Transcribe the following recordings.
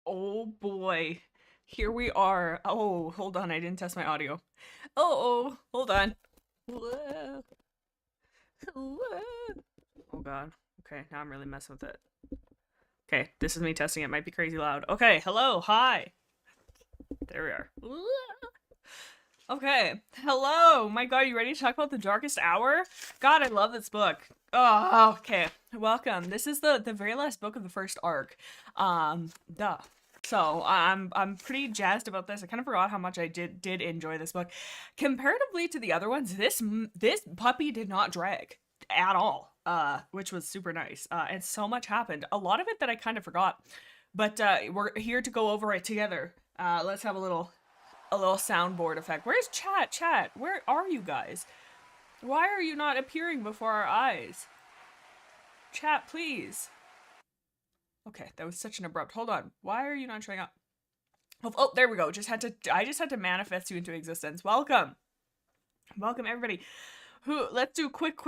Oh boy. Here we are. Oh, hold on. I didn't test my audio. Oh, hold on. Whoa. Whoa. Oh god. Okay, now I'm really messing with it. Okay, this is me testing it. Might be crazy loud. Okay, hello. Hi. There we are. Okay. Hello. My god, you ready to talk about The Darkest Hour? God, I love this book. Oh, okay. Welcome. This is the very last book of the first arc. Duh. So I'm pretty jazzed about this. I kind of forgot how much I did enjoy this book. Comparatively to the other ones, this puppy did not drag at all. Which was super nice. And so much happened. A lot of it that I kind of forgot. But we're here to go over it together. Let's have a little soundboard effect. Where's chat? Chat, where are you guys? Why are you not appearing before our eyes? Chat, please. Okay, that was such an abrupt. Hold on. Why are you not showing up? Oh, there we go. I just had to manifest you into existence. Welcome. Welcome everybody. Let's do quick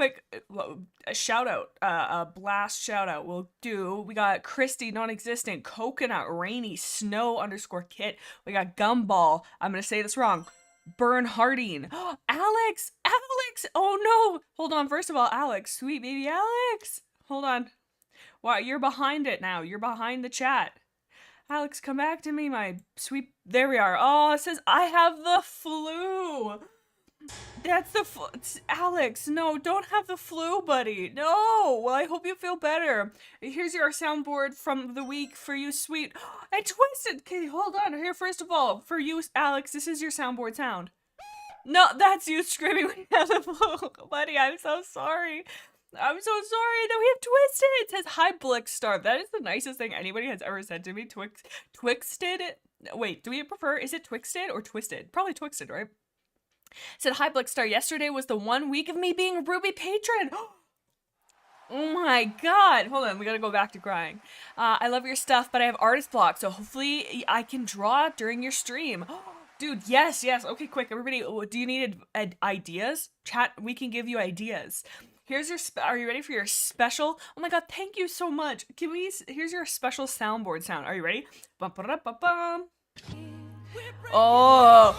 a shout out, a blast shout out. We got Christy, non-existent, Coconut, Rainy, Snow _ Kit. We got Gumball. I'm gonna say this wrong. Bernhardine. Alex. Oh no. Hold on. First of all, Alex, sweet baby Alex. Hold on. Wow, you're behind it now. You're behind the chat. Alex, come back to me, my sweet. There we are. Oh, it says I have the flu. That's Alex, no, don't have the flu, buddy. No. Well, I hope you feel better. Here's your soundboard from the week for you, sweet. I twisted. Okay, hold on. Here, first of all, for you, Alex, this is your soundboard sound. No, that's you screaming when you have the flu. Buddy, I'm so sorry. I'm so sorry that we have twisted. It says, hi, Blixtar. That is the nicest thing anybody has ever said to me. Twixted? Wait, do we prefer, is it Twixted or Twisted? Probably Twixted, right? Said, hi, Blixtar. Yesterday was the 1 week of me being a Ruby patron. Oh my god. Hold on, we gotta go back to crying. I love your stuff, but I have artist block, so hopefully I can draw during your stream. Dude, yes. Okay, quick, everybody. Do you need ideas? Chat, we can give you ideas. Here's your, are you ready for your special? Oh my god, thank you so much. Here's your special soundboard sound. Are you ready? Bum, ba, da, bum. Oh,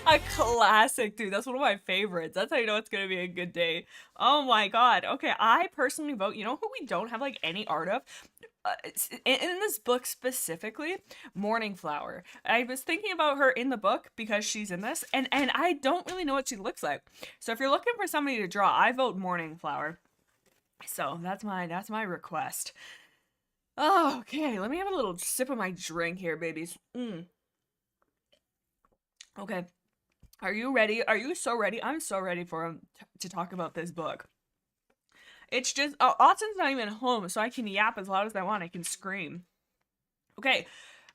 a classic, dude. That's one of my favorites. That's how you know it's gonna be a good day. Oh my god. Okay, I personally vote. You know who we don't have like any art of? In this book specifically, Morning Flower. I was thinking about her in the book because she's in this, and I don't really know what she looks like. So if you're looking for somebody to draw, I vote Morning Flower. So that's my request. Oh, okay, let me have a little sip of my drink here, babies. Okay, are you ready? Are you so ready? I'm so ready to talk about this book. It's just, Austin's not even home, so I can yap as loud as I want. I can scream. Okay,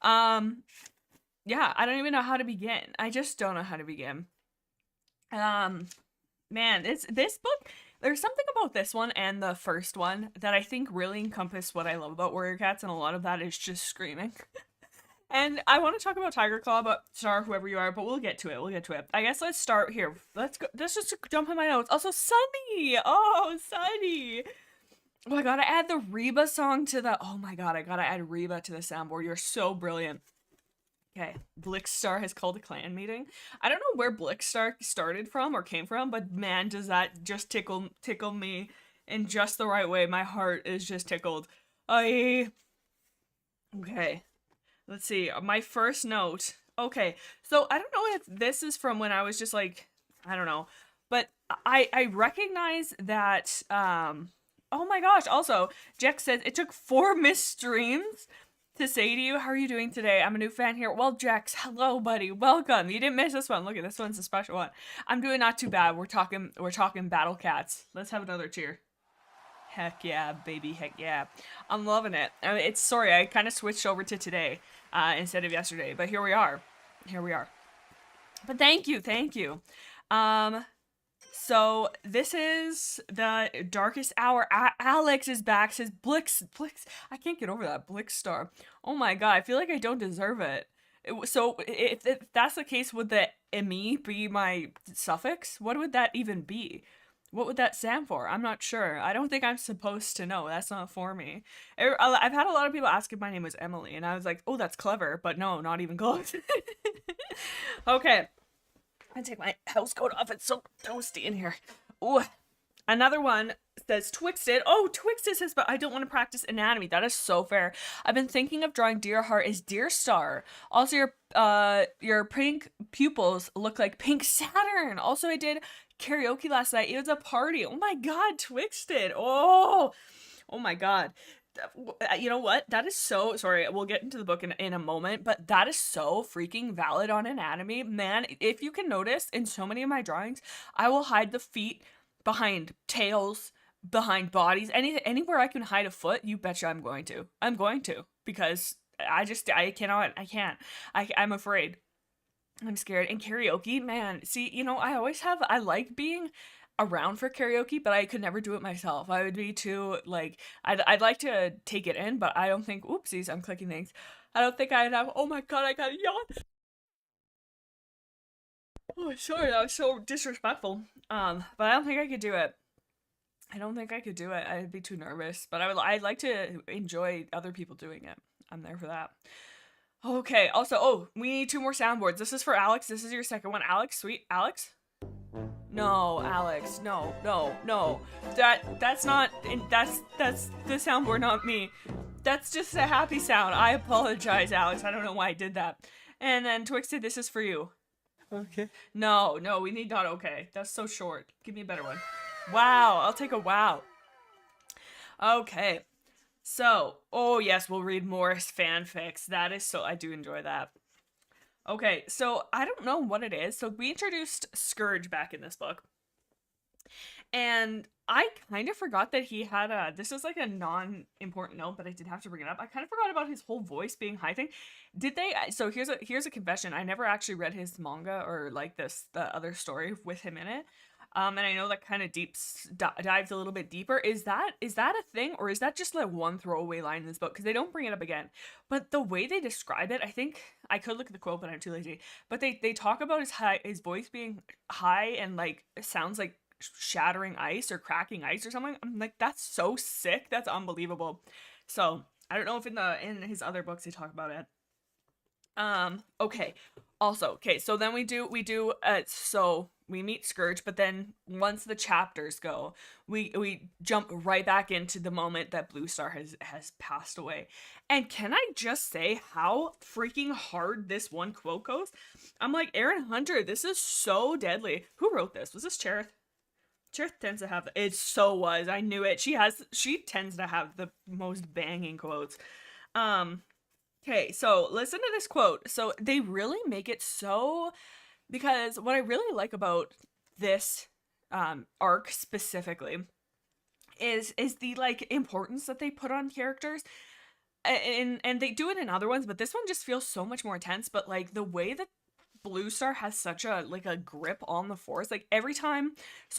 yeah, I don't even know how to begin. I just don't know how to begin. Man, this book, there's something about this one and the first one that I think really encompass what I love about Warrior Cats, and a lot of that is just screaming. And I want to talk about Tiger Claw, but Star, whoever you are, but we'll get to it. I guess let's start here. Let's just jump in my notes. Also, Sunny! Oh, Sunny! Oh, I gotta add the Reba song to the, oh my god, I gotta add Reba to the soundboard. You're so brilliant. Okay, Blixstar has called a clan meeting. I don't know where Blixstar started from or came from, but man, does that just tickle me in just the right way. My heart is just tickled. Okay. Let's see. My first note. Okay, so I don't know if this is from when I was just like, I don't know, but I recognize that. Oh my gosh! Also, Jack says it took 4 missed streams to say to you, how are you doing today? I'm a new fan here. Well, Jax, hello, buddy. Welcome. You didn't miss this one. Look at this one's a special one. I'm doing not too bad. We're talking Battle Cats. Let's have another cheer. Heck yeah, baby. Heck yeah. I'm loving it. I mean, sorry, I kind of switched over to today instead of yesterday, but here we are. But thank you. So this is the Darkest Hour. Alex is back. Says Blix. I can't get over that Blixstar. Oh my god, I feel like I don't deserve it. So if that's the case, would the "emi" be my suffix? What would that even be? What would that stand for? I'm not sure. I don't think I'm supposed to know. That's not for me. I've had a lot of people ask if my name was Emily, and I was like, oh, that's clever, but no, not even close. Okay. I take my house coat off. It's so toasty in here. Ooh. Another one says Twixted. Oh, Twixted says, but I don't want to practice anatomy. That is so fair. I've been thinking of drawing Dear Heart as Dear Star. Also, your pink pupils look like pink Saturn. Also, I did karaoke last night. It was a party. Oh my god, Twixted. Oh my god. You know what? That is so sorry. We'll get into the book in a moment, but that is so freaking valid on anatomy. Man, if you can notice in so many of my drawings, I will hide the feet behind tails, behind bodies, anywhere I can hide a foot, you betcha I'm going to. I'm going to, because I can't. I'm afraid. I'm scared. And karaoke, man, see, you know, I like being around for karaoke, but I could never do it myself. I would be too, like, I'd like to take it in, but I don't think, oopsies, I'm clicking things. I don't think I'd have, oh my god, I got a yawn. Oh, sorry, that was so disrespectful. But I don't think I could do it. I'd be too nervous, but I'd like to enjoy other people doing it. I'm there for that. Okay, also, we need 2 more soundboards. This is for Alex. This is your second one. Alex, sweet. Alex? No, Alex, no. That's not, that's the soundboard, not me. That's just a happy sound. I apologize, Alex. I don't know why I did that. And then Twixted, this is for you. Okay. No, we need not okay. That's so short. Give me a better one. Wow, I'll take a wow. Okay. So, oh yes, we'll read more fanfics. That is so, I do enjoy that. Okay, so I don't know what it is. So we introduced Scourge back in this book. And I kind of forgot that he had this is like a non-important note, but I did have to bring it up. I kind of forgot about his whole voice being high thing. Did they, so here's a confession. I never actually read his manga or like the other story with him in it. And I know that kind of dives a little bit deeper. Is that a thing, or is that just like one throwaway line in this book? Because they don't bring it up again. But the way they describe it, I think I could look at the quote, but I'm too lazy. But they talk about his voice being high and like it sounds like shattering ice or cracking ice or something. I'm like, that's so sick. That's unbelievable. So I don't know if in his other books they talk about it. Okay. Also, okay, so then we meet Scourge, but then once the chapters go, we jump right back into the moment that Bluestar has passed away. And can I just say how freaking hard this one quote goes? I'm like, Erin Hunter, this is so deadly. Who wrote this? Was this Cherith? Cherith tends to have, it so was, I knew it. She tends to have the most banging quotes. Okay, so listen to this quote. So they really make it so, because what I really like about this arc specifically is the like importance that they put on characters. And they do it in other ones, but this one just feels so much more intense. But like the way that Bluestar has such a grip on the force, like every time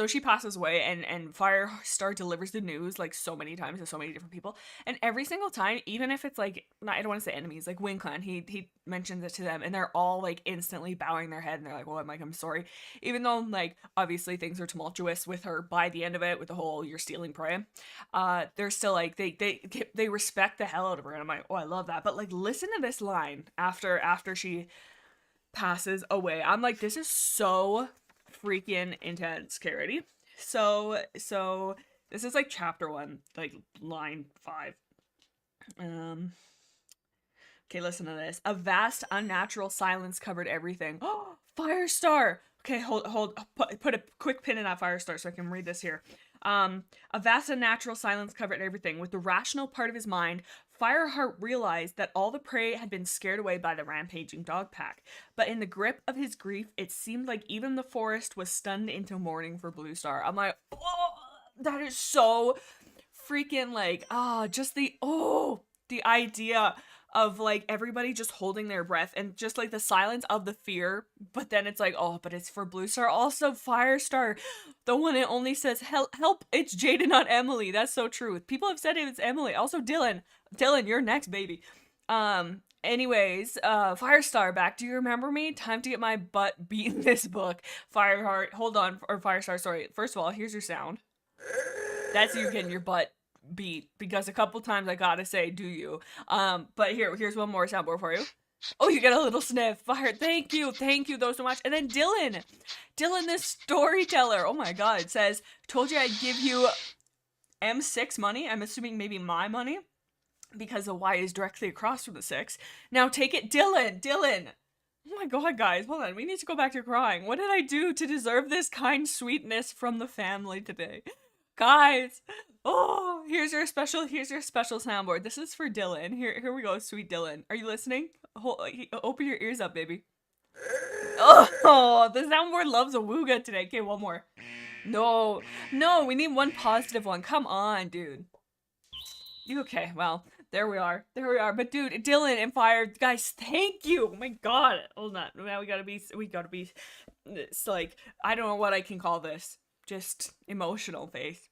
she passes away and Firestar delivers the news like so many times to so many different people, and every single time, even if it's like, I don't want to say enemies, like Wind Clan, he mentions it to them and they're all like instantly bowing their head and they're like, well, I'm sorry, even though like obviously things are tumultuous with her by the end of it with the whole you're stealing prey, they're still like they respect the hell out of her, and I'm like, oh, I love that. But like listen to this line after she passes away. I'm like, this is so freaking intense. Okay, ready? So this is like chapter 1, like line 5. Okay, listen to this. A vast unnatural silence covered everything. Oh, Firestar. Okay, hold put a quick pin in that Firestar so I can read this here. A vast unnatural silence covered everything. With the rational part of his mind, Fireheart realized that all the prey had been scared away by the rampaging dog pack. But in the grip of his grief, it seemed like even the forest was stunned into mourning for Bluestar. I'm like, oh, that is so freaking like, just the idea of like everybody just holding their breath and just like the silence of the fear, but then it's like, oh, but it's for Bluestar. Also Firestar, the one that only says help, it's Jada, not Emily. That's so true. People have said it's Emily. Also Dylan, you're next, baby. Anyways, Firestar back. Do you remember me? Time to get my butt beat in this book. Fireheart, hold on, or Firestar, sorry. First of all, here's your sound. That's you getting your butt beat, because a couple times I gotta say, do you? But here's one more soundboard for you. Oh, you get a little sniff. Fire, thank you though so much. And then Dylan, this storyteller, oh my god, says, told you I'd give you M6 money. I'm assuming maybe my money, because the Y is directly across from the 6. Now take it, Dylan. Oh my god, guys, hold on. We need to go back to crying. What did I do to deserve this kind sweetness from the family today? Guys, oh, here's your special soundboard. This is for Dylan. Here we go, sweet Dylan. Are you listening? Open your ears up, baby. Oh, the soundboard loves a wooga today. Okay, one more. No, we need one positive one. Come on, dude. Okay, well, there we are. But dude, Dylan and Fire, guys, thank you. Oh my god. Hold on. Now we gotta be, it's like, I don't know what I can call this. Just emotional faith.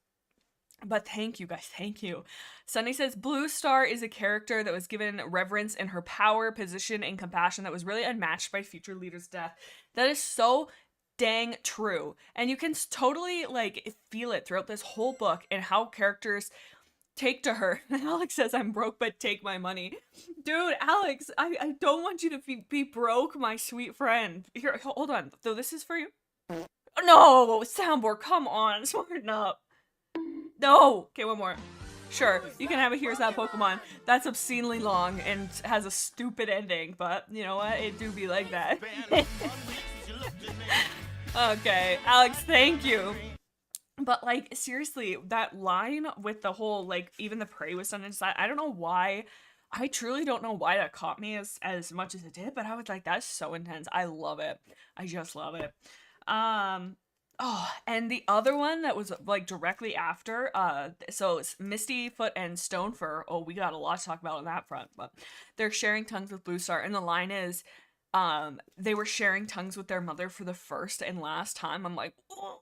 But thank you, guys. Thank you. Sunny says, Bluestar is a character that was given reverence in her power, position, and compassion that was really unmatched by future leaders' death. That is so dang true. And you can totally, like, feel it throughout this whole book and how characters take to her. Alex says, I'm broke, but take my money. Dude, Alex, I don't want you to be broke, my sweet friend. Here, hold on. So this is for you. No, soundboard, come on, smarten up. No. Okay, one more. Sure, you can have it. Here's that Pokemon. That's obscenely long and has a stupid ending, but you know what? It do be like that. Okay, Alex, thank you. But like, seriously, that line with the whole, like, even the prey was done inside, I don't know why. I truly don't know why that caught me as much as it did, but I was like, that's so intense. I love it. I just love it. Oh, and the other one that was like directly after, so it's Mistyfoot and Stonefur. Oh, we got a lot to talk about on that front, but they're sharing tongues with Bluestar, and the line is, they were sharing tongues with their mother for the first and last time. I'm like, oh,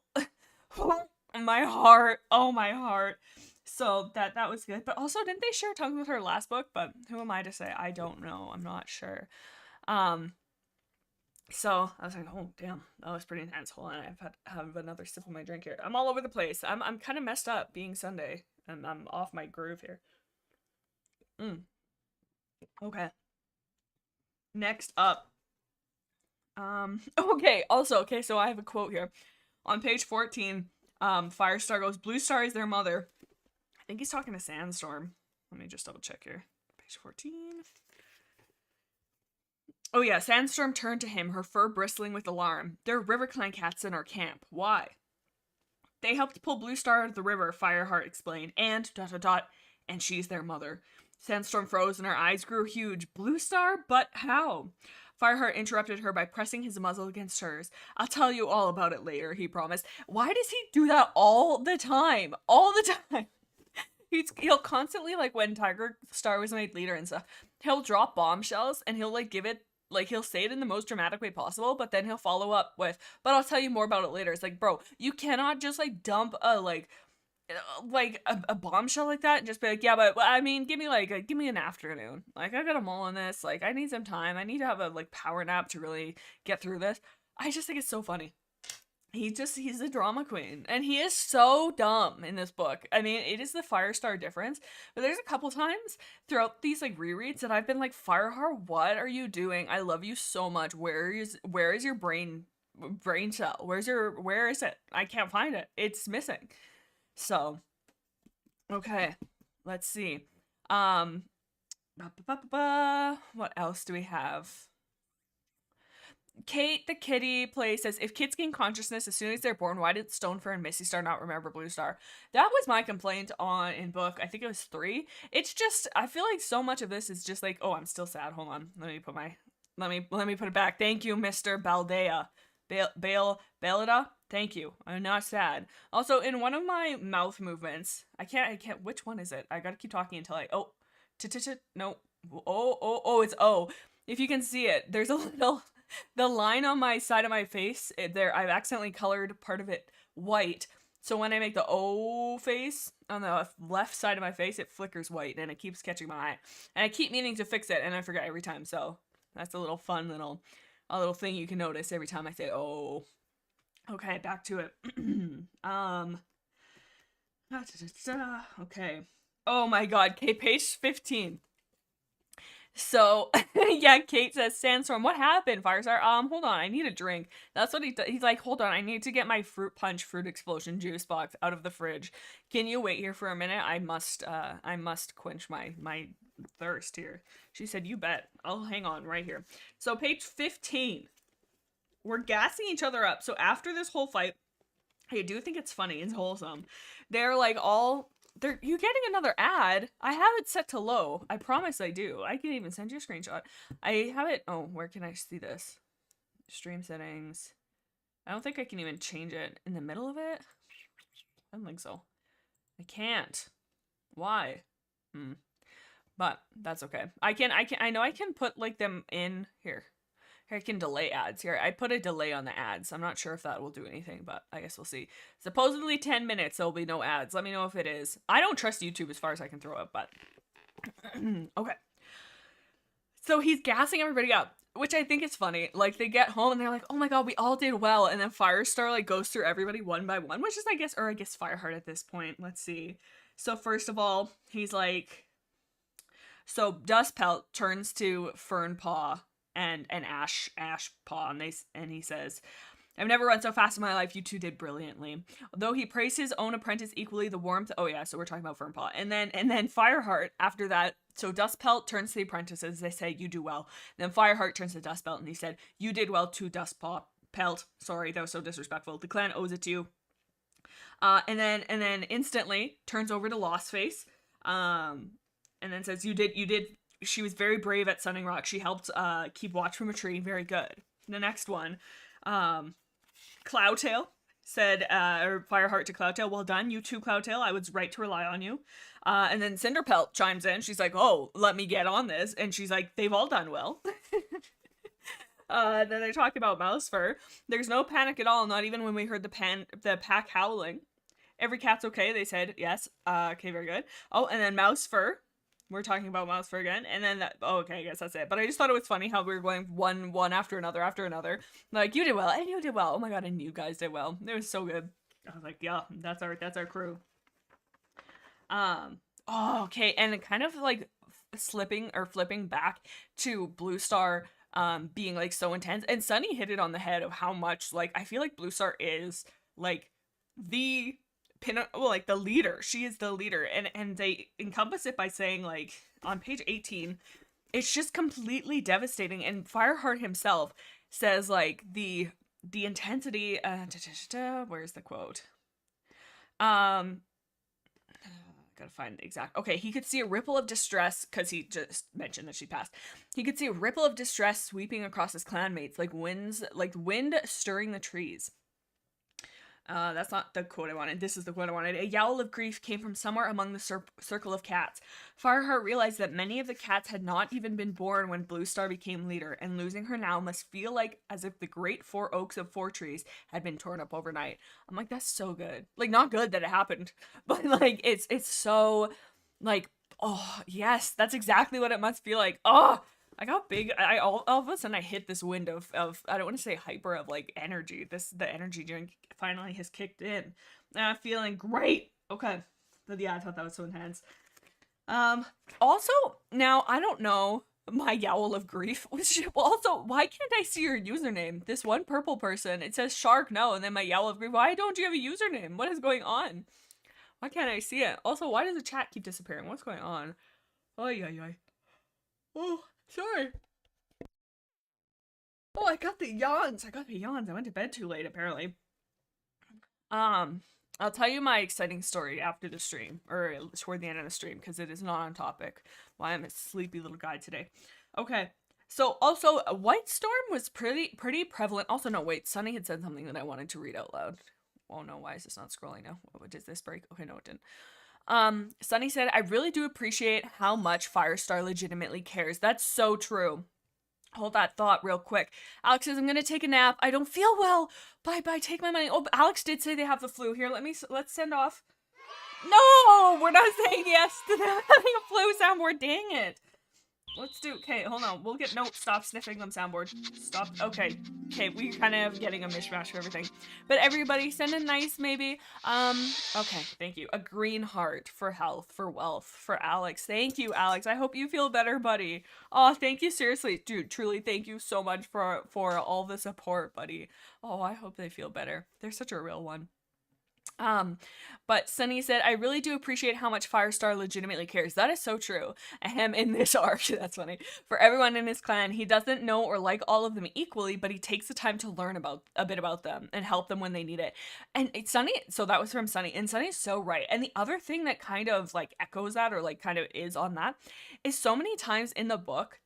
my heart, oh my heart. So that was good. But also, didn't they share tongues with her last book? But who am I to say? I don't know. I'm not sure. So I was like, oh damn, that was pretty intense. Hold on, I've had to have another sip of my drink here. I'm all over the place. I'm kind of messed up being Sunday, and I'm off my groove here. Okay. Next up. Okay, so I have a quote here. On page 14, Firestar goes, Bluestar is their mother. I think he's talking to Sandstorm. Let me just double check here. Page 14. Oh yeah, Sandstorm turned to him, her fur bristling with alarm. There are RiverClan cats in our camp. Why? They helped pull Bluestar out of the river, Fireheart explained, and ... and she's their mother. Sandstorm froze and her eyes grew huge. Bluestar? But how? Fireheart interrupted her by pressing his muzzle against hers. I'll tell you all about it later, he promised. Why does he do that all the time? All the time. He'll constantly, like, when Tigerstar was made leader and stuff, he'll drop bombshells and he'll, like, give it, like, he'll say it in the most dramatic way possible, but then he'll follow up with, but I'll tell you more about it later. It's like, bro, you cannot just, like, dump a, like a bombshell like that and just be like, yeah, but I mean, give me an afternoon. Like, I gotta mull on this. Like, I need some time. I need to have a, like, power nap to really get through this. I just think it's so funny. He's a drama queen, and he is so dumb in this book. I mean, it is the Firestar difference, but there's a couple times throughout these, like, rereads that I've been like, Fireheart, what are you doing? I love you so much. Where is your brain cell? Where is it? I can't find it. It's missing. So, okay, let's see. What else do we have? Kate the kitty play says, if kids gain consciousness as soon as they're born, why did Stonefur and Mistystar not remember Bluestar? That was my complaint in book, I think it was 3. It's just, I feel like so much of this is just like, oh, I'm still sad. Hold on. Let me put it back. Thank you, Mr. Baldea. Balada? Thank you. I'm not sad. Also, in one of my mouth movements, I can't, which one is it? I gotta keep talking until no. Oh, it's O. If you can see it, there's a little, the line on my side of my face, there, I've accidentally colored part of it white, So when I make the O face on the left side of my face, it flickers white and it keeps catching my eye. And I keep meaning to fix it and I forget every time. So that's a little fun little thing you can notice every time I say oh. Okay, back to it. Okay. Oh my god, okay, page 15. So, yeah, Kate says, Sandstorm, what happened, Firestar? Hold on, I need a drink. That's what he does. He's like, hold on, I need to get my fruit punch, fruit explosion juice box out of the fridge. Can you wait here for a minute? I must quench my thirst here. She said, you bet. I'll hang on right here. So, page 15. We're gassing each other up. So, after this whole fight, I do think it's funny. It's wholesome. They're like all... You're getting another ad. I have it set to low. I promise I do. I can even send you a screenshot. I have it. Oh, where can I see this? Stream settings. I don't think I can even change it in the middle of it. I don't think so. I can't. Why? But that's okay. I know I can put like them in here. I can delay ads here. I put a delay on the ads. I'm not sure if that will do anything, but I guess we'll see. Supposedly 10 minutes, there'll be no ads. Let me know if it is. I don't trust YouTube as far as I can throw it, but... Okay. So he's gassing everybody up, which I think is funny. Like, they get home and they're like, oh my god, we all did well. And then Firestar, like, goes through everybody one by one, which is, I guess Fireheart at this point. Let's see. So first of all, he's like... So Dustpelt turns to Fernpaw and Ash Paw, and he says, I've never run so fast in my life. You two did brilliantly. Though he praised his own apprentice equally, the warmth. Oh yeah, so we're talking about Fernpaw. And then Fireheart after that. So Dustpelt turns to the apprentices. They say, you do well. And then Fireheart turns to Dustpelt and he said, you did well too, Pelt. Sorry, that was so disrespectful. The clan owes it to you. And then instantly turns over to Lostface. And then says, you did. She was very brave at Sunning Rock. She helped keep watch from a tree. Very good. The next one, Cloudtail said, or Fireheart to Cloudtail, well done, you too, Cloudtail. I was right to rely on you. And then Cinderpelt chimes in. She's like, oh, let me get on this. And she's like, they've all done well. Then they talk about Mousefur. There's no panic at all, not even when we heard the pack howling. Every cat's okay, they said. Yes. Okay, very good. Oh, and then Mousefur. We're talking about Mousefur again, and then okay, I guess that's it. But I just thought it was funny how we were going one after another. Like, you did well, and you did well. Oh my god, and you guys did well. It was so good. I was like, yeah, that's our crew. Oh, okay, and kind of like flipping back to Bluestar, being like so intense, and Sunny hit it on the head of how much, like, I feel like Bluestar is like the like the leader. She is the leader, and they encompass it by saying, like, on page 18, it's just completely devastating. And Fireheart himself says, like, the intensity, where's the quote? Gotta find the exact. Okay, he could see a ripple of distress, because he just mentioned that she passed. He could see a ripple of distress sweeping across his clanmates, like wind stirring the trees. That's not the quote I wanted. This is the quote I wanted. A yowl of grief came from somewhere among the circle of cats. Fireheart realized that many of the cats had not even been born when Bluestar became leader, and losing her now must feel like as if the great four oaks of four trees had been torn up overnight. I'm like, that's so good. Like, not good that it happened, but like, it's so, like, oh, yes, that's exactly what it must feel like. Oh, I got big. All of a sudden I hit this wind of I don't want to say hyper, of like energy. The energy drink finally has kicked in. And I'm feeling great. Okay. But yeah, I thought that was so intense. Also, now I don't know, my yowl of grief. Also, why can't I see your username? This one purple person, it says Shark No, and then my yowl of grief. Why don't you have a username? What is going on? Why can't I see it? Also, why does the chat keep disappearing? What's going on? Oy, oy, oy. Oh, sorry. Oh, I got the yawns. I went to bed too late, apparently. I'll tell you my exciting story after the stream, or toward the end of the stream, because it is not on topic. Why I'm a sleepy little guy today. Okay, so also, Whitestorm was pretty prevalent. Also, no, wait, Sunny had said something that I wanted to read out loud. Oh no, why is this not scrolling now? What does this break? Okay, no, it didn't. Sunny said, I really do appreciate how much Firestar legitimately cares. That's so true. Hold that thought real quick. Alex says, I'm gonna take a nap. I don't feel well. Bye bye, take my money. Oh, but Alex did say they have the flu. Here, let's send off. No, we're not saying yes to them having a flu soundboard. Dang it. Let's do, okay, hold on. We'll get, nope, stop sniffing them soundboard. Stop, okay, we kind of getting a mishmash of everything. But everybody send a nice, maybe, okay, thank you. A green heart for health, for wealth, for Alex. Thank you, Alex. I hope you feel better, buddy. Oh, thank you, seriously. Dude, truly, thank you so much for all the support, buddy. Oh, I hope they feel better. They're such a real one. But Sunny said, I really do appreciate how much Firestar legitimately cares. That is so true. And in this arc, that's funny, for everyone in his clan, he doesn't know or like all of them equally, but he takes the time to learn about a bit about them and help them when they need it. And it's Sunny, so that was from Sunny, and Sunny's so right. And the other thing that kind of like echoes that, or like kind of is on that, is so many times in the book,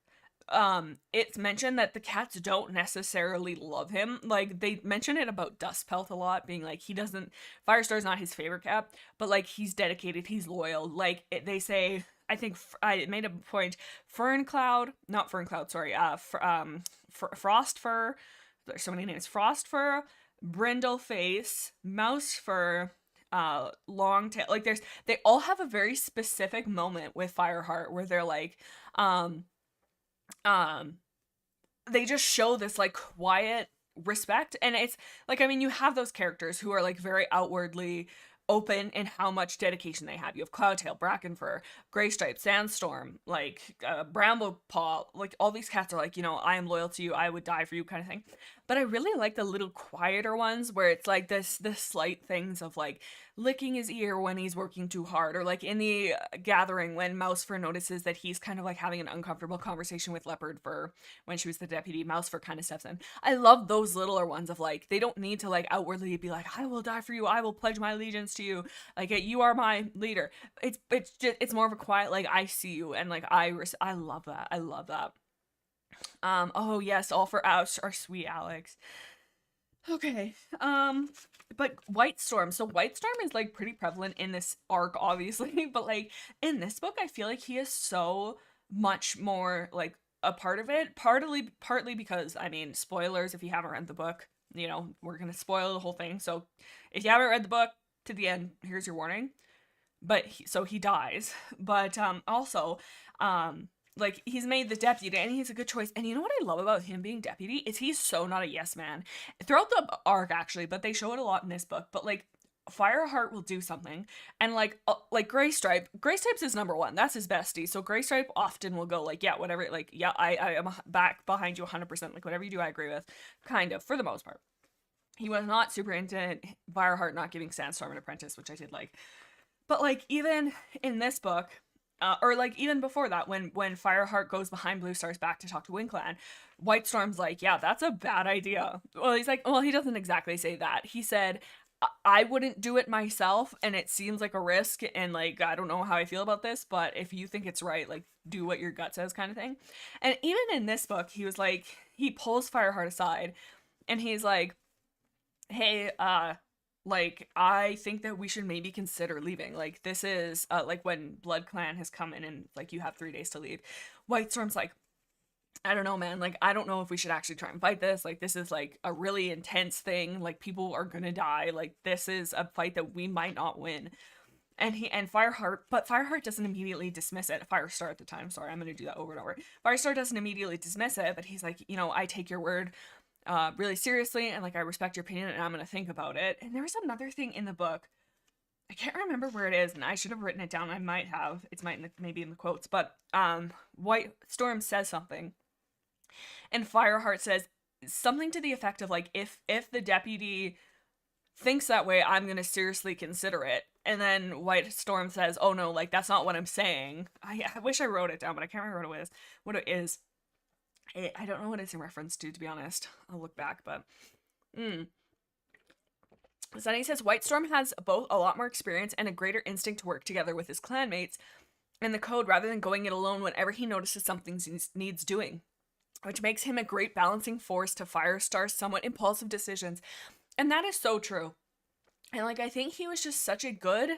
it's mentioned that the cats don't necessarily love him. Like, they mention it about Dustpelt a lot, being like, Firestar's not his favorite cat, but like, he's dedicated, he's loyal. Like, they say, I think I made a point, Frostfur, there's so many names, Frostfur, Brindleface, Mousefur, Longtail, like they all have a very specific moment with Fireheart where they're like, they just show this like quiet respect. And it's like, I mean, you have those characters who are like very outwardly open in how much dedication they have. You have Cloudtail, Brackenfur, Greystripe, Sandstorm, like Bramblepaw, like all these cats are like, you know, I am loyal to you, I would die for you kind of thing. But I really like the little quieter ones where it's like this slight things of like licking his ear when he's working too hard, or like in the gathering when Mousefur notices that he's kind of like having an uncomfortable conversation with Leopardfur when she was the deputy. Mousefur kind of steps in. I love those littler ones of like, they don't need to like outwardly be like, I will die for you, I will pledge my allegiance to you, like you are my leader. It's more of a quiet like, I see you, and like I love that. I love that. Oh yes, all for our sweet Alex. Okay, but Whitestorm. So Whitestorm is like pretty prevalent in this arc, obviously, but like in this book, I feel like he is so much more like a part of it. Partly because, I mean, spoilers if you haven't read the book, you know, we're gonna spoil the whole thing. So if you haven't read the book to the end, here's your warning. But he dies. But also, like, he's made the deputy, and he's a good choice. And you know what I love about him being deputy is he's so not a yes man throughout the arc, actually, but they show it a lot in this book. But like, Fireheart will do something, and like Greystripe's his number one, that's his bestie, so Greystripe often will go like, yeah, whatever, like, yeah, I am back behind you 100%, like whatever you do I agree with, kind of, for the most part. He was not super into Fireheart not giving Sandstorm an apprentice, which I did like. But like, even in this book, or like even before that, when Fireheart goes behind Bluestar's back to talk to WindClan, Whitestorm's like, yeah, that's a bad idea. Well, he's like, well, he doesn't exactly say that. He said, I wouldn't do it myself, and it seems like a risk, and like, I don't know how I feel about this, but if you think it's right, like, do what your gut says, kind of thing. And even in this book, he was like, he pulls Fireheart aside, and he's like, hey, like, I think that we should maybe consider leaving. Like, this is, like, when Blood Clan has come in and, like, you have 3 days to leave. Whitestorm's like, I don't know, man. Like, I don't know if we should actually try and fight this. Like, this is, like, a really intense thing. Like, people are gonna die. Like, this is a fight that we might not win. And Fireheart doesn't immediately dismiss it. Firestar at the time, sorry, I'm gonna do that over and over. Firestar doesn't immediately dismiss it, but he's like, you know, I take your word really seriously, and like, I respect your opinion, and I'm gonna think about it. And there was another thing in the book, I can't remember where it is, and I should have written it down. I might have. It's maybe in the quotes, but Whitestorm says something, and Fireheart says something to the effect of like, if the deputy thinks that way, I'm gonna seriously consider it. And then Whitestorm says, oh no, like, that's not what I'm saying. I wish I wrote it down, but I can't remember what it is. I don't know what it's in reference to be honest. I'll look back, but Sunny says Whitestorm has both a lot more experience and a greater instinct to work together with his clanmates in the code rather than going it alone whenever he notices something needs doing, which makes him a great balancing force to Firestar's somewhat impulsive decisions. And that is so true. And like, I think he was just such a good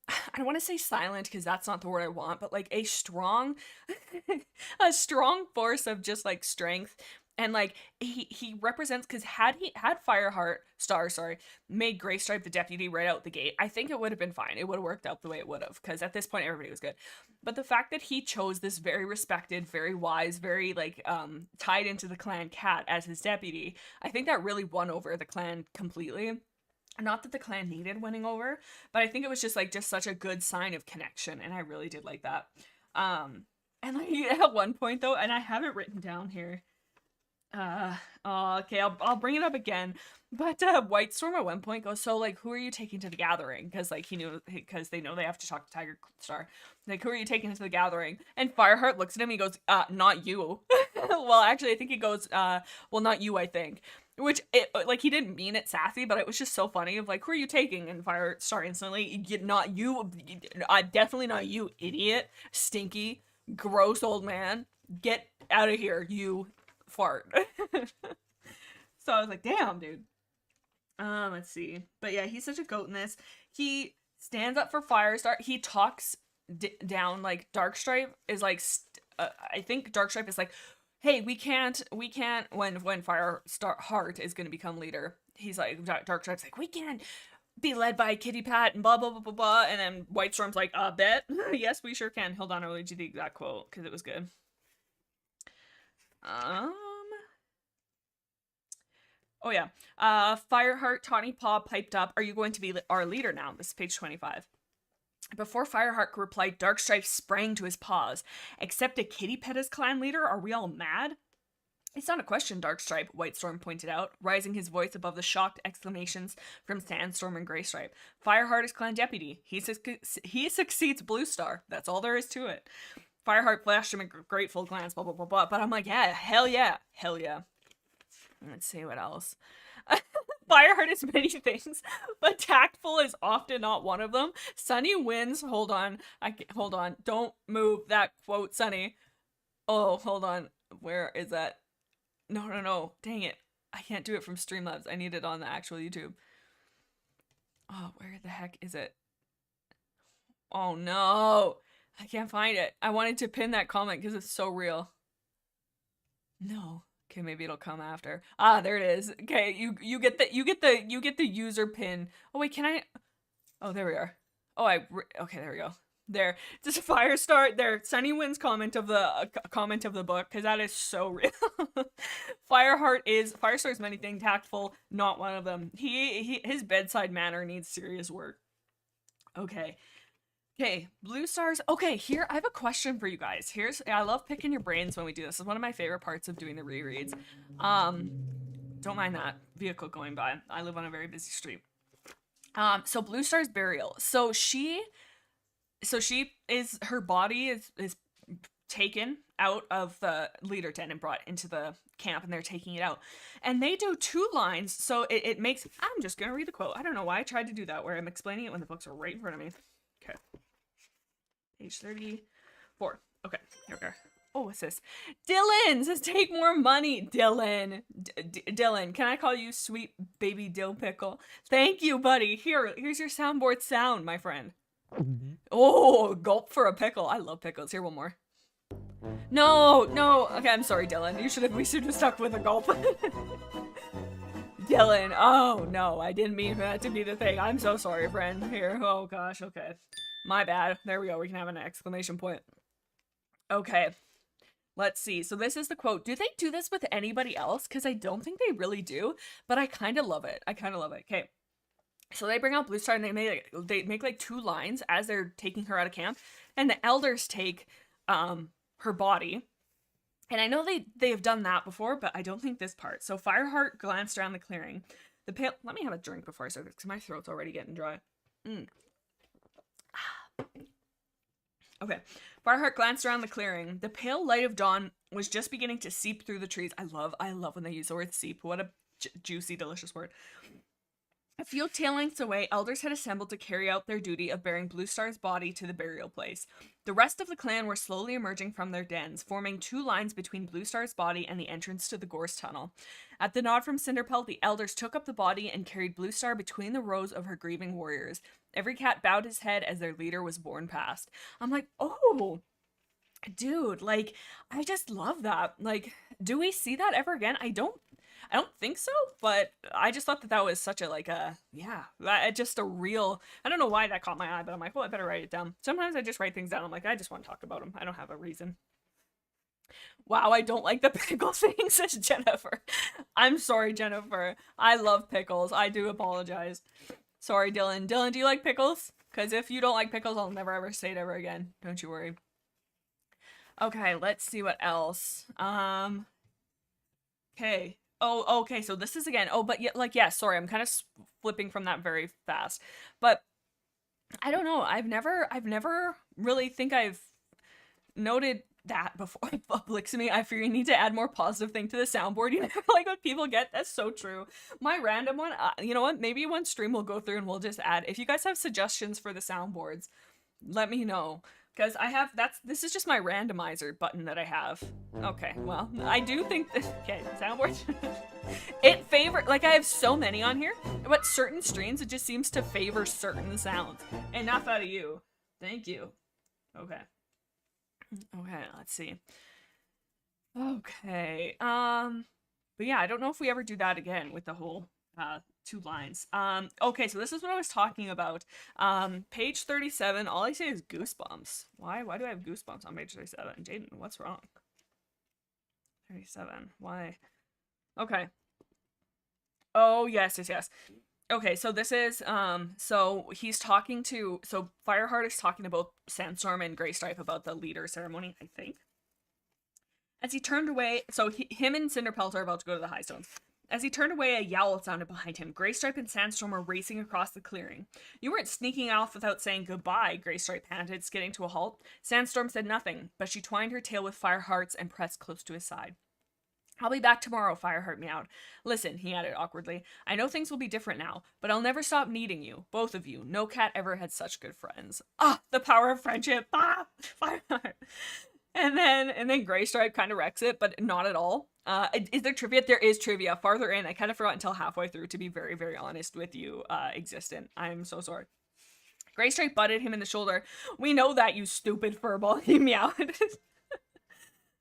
I don't want to say silent because that's not the word I want, but like a strong, a strong force of just like strength. And like he represents, because had Firestar, sorry, made Graystripe the deputy right out the gate, I think it would have been fine. It would have worked out the way it would have, because at this point everybody was good. But the fact that he chose this very respected, very wise, very like tied into the clan cat as his deputy, I think that really won over the clan completely. Not that the clan needed winning over, but I think it was just like just such a good sign of connection, and I really did like that. And like at one point though, and I have it written down here. Okay, I'll bring it up again. But Whitestorm at one point goes, so like, who are you taking to the gathering? Because like because they know they have to talk to Tigerstar. Like, who are you taking to the gathering? And Fireheart looks at him. He goes, not you. Well, actually, I think he goes, well, not you. I think. Which like he didn't mean it sassy, but it was just so funny. Of like, who are you taking? And Firestar instantly, not you. Definitely not you, idiot, stinky, gross old man. Get out of here, you fart. So I was like, damn, dude. Let's see. But yeah, he's such a goat in this. He stands up for Firestar. He talks down, like Darkstripe is like I think Darkstripe is like, hey, we can't when Firestar Heart is going to become leader. He's like, Darkstripe's like, we can't be led by Kitty Pat and blah blah blah blah blah. And then Whitestorm's like, bet. Yes, we sure can. Hold on, I'll read you the exact quote because it was good. Oh yeah. Fireheart Tawny Paw piped up, are you going to be our leader now? This is page 25. Before Fireheart could reply, Darkstripe sprang to his paws. Accept a kitty pet as clan leader? Are we all mad? It's not a question, Darkstripe, Whitestorm pointed out, raising his voice above the shocked exclamations from Sandstorm and Graystripe. Fireheart is clan deputy. He succeeds Bluestar. That's all there is to it. Fireheart flashed him a grateful glance, blah, blah, blah, blah. But I'm like, yeah, hell yeah. Hell yeah. Let's see what else. Fireheart is many things, but tactful is often not one of them. Sunny wins. Hold on. Hold on. Don't move that quote, Sunny. Oh, hold on. Where is that? No. Dang it. I can't do it from Streamlabs. I need it on the actual YouTube. Oh, where the heck is it? Oh, no. I can't find it. I wanted to pin that comment because it's so real. No. Okay, maybe it'll come after. Ah, there it is. Okay, you get the user pin. Oh wait, can I? Oh, there we are. Oh, okay, there we go. There, just Firestar. There, Sunny wins comment of the book because that is so real. Firestar is many things. Tactful, not one of them. His bedside manner needs serious work. Okay. Okay, Bluestar's. Okay, here I have a question for you guys. I love picking your brains when we do this. It's one of my favorite parts of doing the rereads. Don't mind that vehicle going by. I live on a very busy street. So Bluestar's burial. So her body is taken out of the leader tent and brought into the camp, and they're taking it out. And they do 2 lines, so it makes. I'm just gonna read the quote. I don't know why I tried to do that where I'm explaining it when the books are right in front of me. Okay. Page 34. Okay, here we go. Oh, what's this? Dylan says, take more money. Dylan. Dylan, can I call you sweet baby dill pickle? Thank you, buddy. Here's your soundboard sound, my friend. Oh, gulp for a pickle. I love pickles. Here, one more. No. Okay, I'm sorry, Dylan. We should have stuck with a gulp. Dylan. Oh, no, I didn't mean for that to be the thing. I'm so sorry, friend. Here. Oh, gosh. Okay. My bad. There we go. We can have an exclamation point. Okay. Let's see. So this is the quote. Do they do this with anybody else? Because I don't think they really do, but I kind of love it. Okay. So they bring out Bluestar and they make like 2 lines as they're taking her out of camp, and the elders take her body. And I know they have done that before, but I don't think this part. So Fireheart glanced around the clearing. Let me have a drink before I start this because my throat's already getting dry. Okay. Fireheart glanced around the clearing. The pale light of dawn was just beginning to seep through the trees. I love when they use the word seep. What a juicy, delicious word. A few tail lengths away, elders had assembled to carry out their duty of bearing Bluestar's body to the burial place. The rest of the clan were slowly emerging from their dens, forming two lines between Bluestar's body and the entrance to the Gorse tunnel. At the nod from Cinderpelt, the elders took up the body and carried Bluestar between the rows of her grieving warriors. Every cat bowed his head as their leader was borne past. I'm like, oh, dude, like, I just love that. Like, do we see that ever again? I don't think so, but I just thought that that was such a, like, just a real, I don't know why that caught my eye, but I'm like, well, I better write it down. Sometimes I just write things down. I'm like, I just want to talk about them. I don't have a reason. Wow, I don't like the pickle thing, says Jennifer. I'm sorry, Jennifer. I love pickles. I do apologize. Sorry, Dylan. Dylan, do you like pickles? Because if you don't like pickles, I'll never ever say it ever again. Don't you worry. Okay, let's see what else. Okay. Oh, okay, so this is again. Oh, but yeah, like, yeah, sorry, I'm kind of flipping from that very fast. But I don't know. I've never really think I've noted that before. Blixemi, I fear you need to add more positive thing to the soundboard. You never like what people get. That's so true. My random one, you know what? Maybe one stream we'll go through and we'll just add. If you guys have suggestions for the soundboards, let me know. Because I have, this is just my randomizer button that I have. Okay, well, I do think that, okay, soundboard. It like I have so many on here, but certain streams, it just seems to favor certain sounds. Enough out of you. Thank you. Okay. Okay, let's see. Okay, but yeah, I don't know if we ever do that again with the whole, two lines. Okay, so this is what I was talking about. Page 37, all I say is goosebumps. Why do I have goosebumps on page 37? Jaden, what's wrong? 37, why? Okay. Oh, yes. Okay, so this is, so he's talking to, so Fireheart is talking about Sandstorm and Darkstripe about the leader ceremony, I think. As he turned away, so him and Cinderpelt are about to go to the High Stones. As he turned away, a yowl sounded behind him. Darkstripe and Sandstorm were racing across the clearing. You weren't sneaking off without saying goodbye, Darkstripe panted, skidding to a halt. Sandstorm said nothing, but she twined her tail with Fireheart's and pressed close to his side. I'll be back tomorrow, Fireheart meowed. Listen, he added awkwardly, I know things will be different now, but I'll never stop needing you, both of you. No cat ever had such good friends. Ah, the power of friendship. Ah, Fireheart. And then Darkstripe kind of wrecks it, but not at all. Is there trivia? There is trivia farther in. I kind of forgot until halfway through, to be very, very honest with you, Existent. I'm so sorry. Darkstripe butted him in the shoulder. We know that, you stupid furball, he meowed.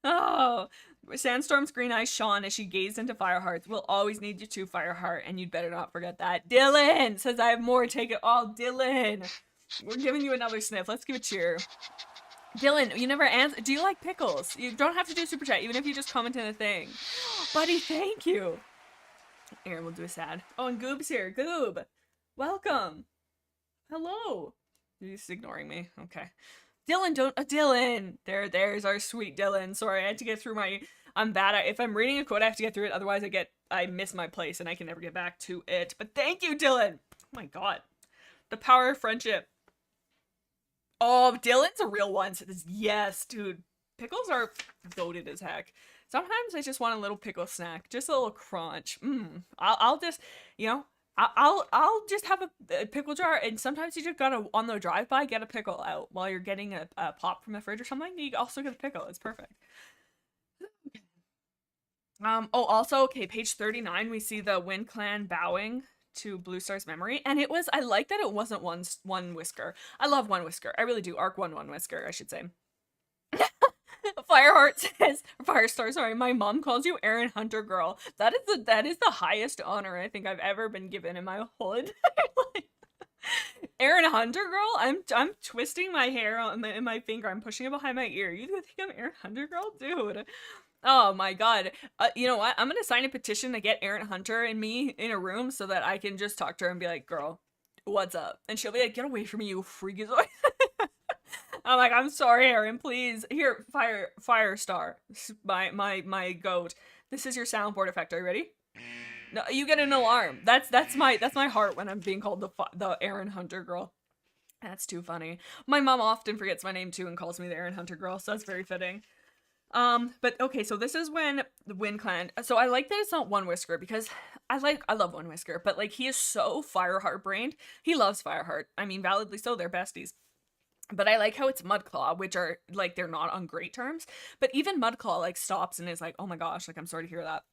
Oh, Sandstorm's green eyes shone as she gazed into Fireheart's. We'll always need you too, Fireheart, and you'd better not forget that. Dylan says I have more. Take it all, Dylan. We're giving you another sniff. Let's give a cheer. Dylan, you never answer. Do you like pickles? You don't have to do super chat, even if you just comment in a thing. Buddy, thank you. Erin will do a sad. Oh, and Goob's here. Goob, welcome. Hello. He's ignoring me. Okay. Dylan, Dylan. There's our sweet Dylan. Sorry, I had to get through I'm bad at, if I'm reading a quote, I have to get through it. Otherwise, I miss my place and I can never get back to it. But thank you, Dylan. Oh my God. The power of friendship. Oh, Dylan's a real one. Says, yes, dude. Pickles are goated as heck. Sometimes I just want a little pickle snack. Just a little crunch. I'll just, you know, I'll just have a pickle jar, and sometimes you just gotta, on the drive-by, get a pickle out while you're getting a pop from the fridge or something. You also get a pickle. It's perfect. Oh, also, okay, page 39, we see the Wind Clan bowing to Bluestar's memory, and I like that it wasn't one whisker. I love one whisker. I really do. Arc one whisker, I should say. Fireheart says, Firestar, sorry, my mom calls you Erin Hunter girl. That is the highest honor I think I've ever been given in my whole entire life. Erin Hunter girl? I'm twisting my hair in my finger. I'm pushing it behind my ear. You think I'm Erin Hunter girl? Dude. Oh my God. You know what? I'm gonna sign a petition to get Erin Hunter and me in a room so that I can just talk to her and be like, girl, what's up? And she'll be like, get away from me, you freakazoid. I'm like, I'm sorry, Erin, please. Here, Firestar, my goat. This is your soundboard effect. Are you ready? No, you get an alarm. That's my heart when I'm being called the Erin Hunter girl. That's too funny. My mom often forgets my name too and calls me the Erin Hunter girl, so that's very fitting. But okay, so this is when the Wind Clan, so I like that it's not one whisker, because I love One Whisker, but like he is so Fireheart brained. He loves Fireheart. I mean, validly so, they're besties. But I like how it's Mudclaw, which are like they're not on great terms. But even Mudclaw like stops and is like, oh my gosh, like I'm sorry to hear that.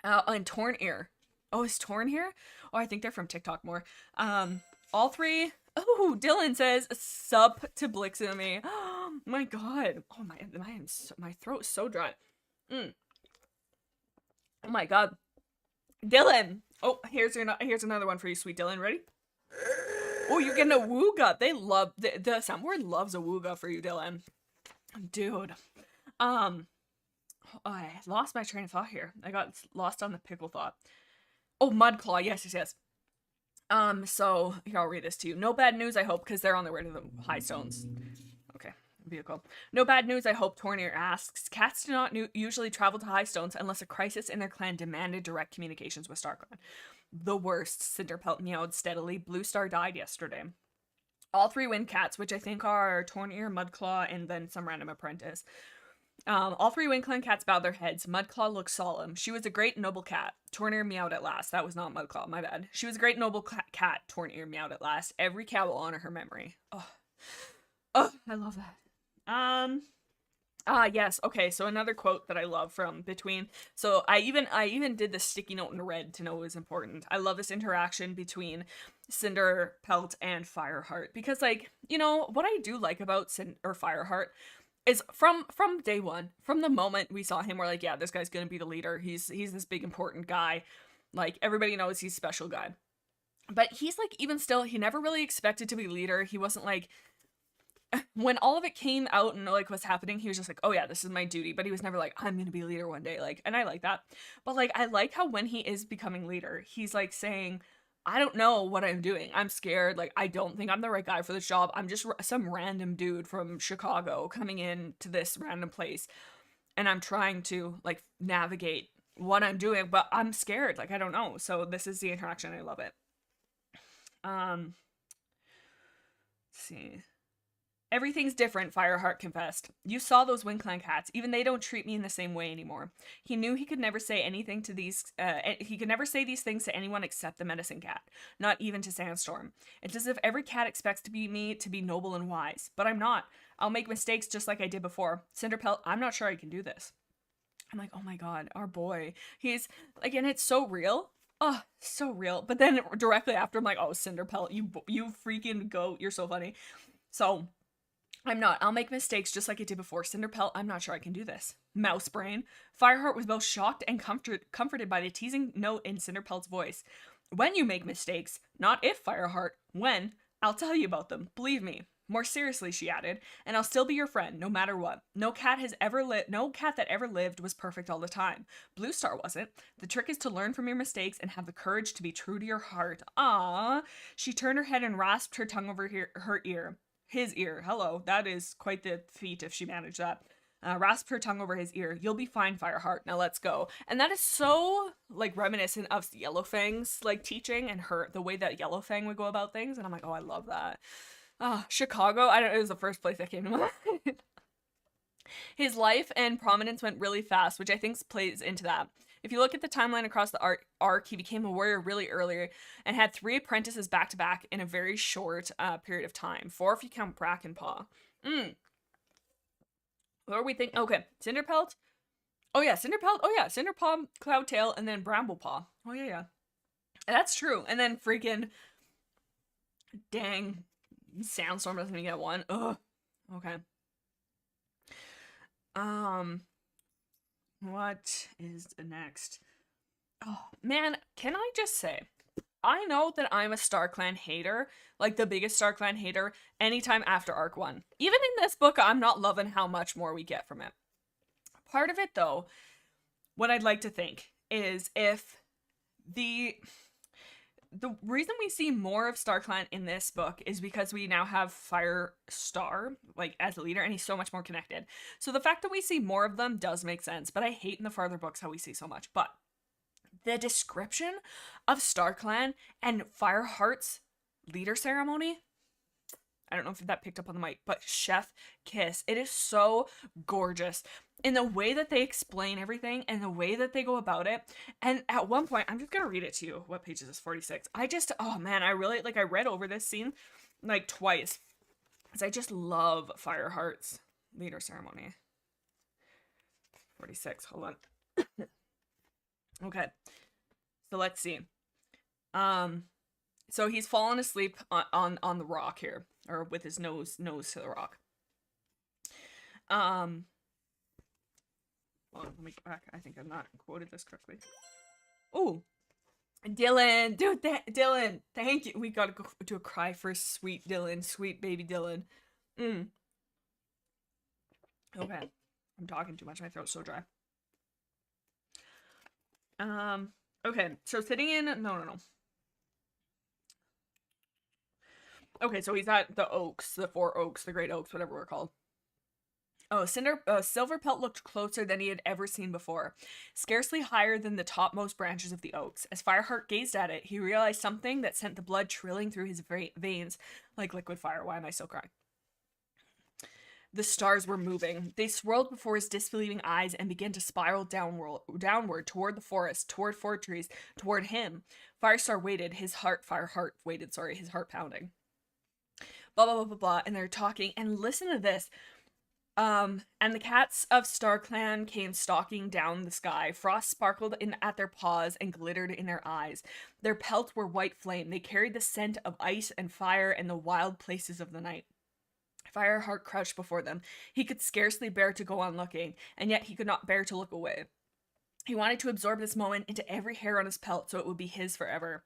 And Torn Ear. Oh, is Torn here? Oh, I think they're from TikTok more. All three. Oh, Dylan says sup to Blixemi. Oh my god. Oh my throat's so dry. Oh my god. Dylan. Oh, here's another one for you, sweet Dylan. Ready? Oh, you're getting a wooga. They love the Soundboard loves a wooga for you, Dylan. Dude. I lost my train of thought here. I got lost on the pickle thought. Oh, Mudclaw. Yes. So here, I'll read this to you. No bad news, I hope, because they're on their way to the High Stones. Okay, vehicle. No bad news, I hope, Tornir asks. Cats do not usually travel to High Stones unless a crisis in their clan demanded direct communications with StarClan. The worst, Cinderpelt meowed steadily. Bluestar died yesterday. All three wind cats, which I think are Tornir, Mudclaw, and then some random apprentice. All three Wind Clan cats bowed their heads. Mudclaw looked solemn. She was a great noble cat. Tornir meowed at last. That was not Mudclaw, my bad. She was a great noble cat. Tornir meowed at last. Every cat will honor her memory. Oh, I love that. Yes. Okay, so another quote that I love from Between. So I even did the sticky note in red to know it was important. I love this interaction between Cinderpelt and Fireheart because, like, you know, what I do like about Fireheart is from day one, from the moment we saw him, we're like, yeah, this guy's gonna be the leader. He's this big important guy. Like, everybody knows he's a special guy. But he's like, even still, he never really expected to be leader. He wasn't like, when all of it came out and like what's happening, he was just like, oh yeah, this is my duty. But he was never like, I'm gonna be a leader one day. Like, and I like that. But like, I like how when he is becoming leader, he's like saying, I don't know what I'm doing. I'm scared. Like, I don't think I'm the right guy for this job. I'm just some random dude from Chicago coming in to this random place. And I'm trying to, like, navigate what I'm doing, but I'm scared. Like, I don't know. So this is the interaction. I love it. Let's see. Everything's different, Fireheart confessed. You saw those Wind Clan cats. Even they don't treat me in the same way anymore. He knew he could never say anything to these, he could never say these things to anyone except the medicine cat. Not even to Sandstorm. It's as if every cat expects me to be noble and wise. But I'm not. I'll make mistakes just like I did before. Cinderpelt, I'm not sure I can do this. I'm like, oh my god, our boy. He's, like, and it's so real. Oh, so real. But then directly after, I'm like, oh, Cinderpelt, you freaking goat. You're so funny. So, I'm not. I'll make mistakes just like I did before. Cinderpelt, I'm not sure I can do this. Mouse brain. Fireheart was both shocked and comforted by the teasing note in Cinderpelt's voice. When you make mistakes, not if, Fireheart, when, I'll tell you about them. Believe me. More seriously, she added, and I'll still be your friend, no matter what. No cat that ever lived was perfect all the time. Bluestar wasn't. The trick is to learn from your mistakes and have the courage to be true to your heart. Ah! She turned her head and rasped her tongue over her ear. His ear. Hello. That is quite the feat if she managed that. Rasped her tongue over his ear. You'll be fine, Fireheart. Now let's go. And that is so, like, reminiscent of Yellowfang's, like, teaching and the way that Yellowfang would go about things. And I'm like, oh, I love that. Chicago. I don't know. It was the first place that came to mind. His life and prominence went really fast, which I think plays into that. If you look at the timeline across the arc, he became a warrior really early and had 3 apprentices back to back in a very short period of time. 4 if you count Brackenpaw. What are we thinking? Okay, Cinderpelt. Oh yeah, Cinderpelt. Oh yeah, Cinderpaw, Cloudtail, and then Bramblepaw. Oh yeah. That's true. And then freaking, dang, Sandstorm doesn't even get one. Ugh. Okay. What is next? Oh, man, can I just say, I know that I'm a StarClan hater, like the biggest StarClan hater, anytime after Arc 1. Even in this book, I'm not loving how much more we get from it. Part of it, though, what I'd like to think is if the reason we see more of StarClan in this book is because we now have Firestar, like, as a leader, and he's so much more connected. So the fact that we see more of them does make sense, but I hate in the farther books how we see so much. But the description of StarClan and Fireheart's leader ceremony, I don't know if that picked up on the mic, but Chef Kiss. It is so gorgeous in the way that they explain everything and the way that they go about it. And at one point, I'm just going to read it to you. What page is this? 46. Oh man, I really, like, I read over this scene like twice. Because I just love Fireheart's leader ceremony. 46, hold on. Okay, so let's see. So he's fallen asleep on the rock here, or with his nose to the rock. Well, let me go back. I think I've not quoted this correctly. Oh, Dylan, dude, Dylan, thank you. We gotta go do a cry for sweet Dylan, sweet baby Dylan. Okay, I'm talking too much. My throat's so dry. Okay, so sitting in no. Okay, so he's at the oaks, the 4 oaks, the great oaks, whatever we're called. Oh, Silverpelt looked closer than he had ever seen before, scarcely higher than the topmost branches of the oaks. As Fireheart gazed at it, he realized something that sent the blood trilling through his veins like liquid fire. Why am I still crying? The stars were moving. They swirled before his disbelieving eyes and began to spiral downward toward the forest, toward Fortress, toward him. Firestar waited, Fireheart waited, his heart pounding. Blah, blah, blah, blah, blah, and they're talking, and listen to this. And the cats of StarClan came stalking down the sky. Frost sparkled at their paws and glittered in their eyes. Their pelts were white flame. They carried the scent of ice and fire and the wild places of the night. Fireheart crouched before them. He could scarcely bear to go on looking, and yet he could not bear to look away. He wanted to absorb this moment into every hair on his pelt so it would be his forever.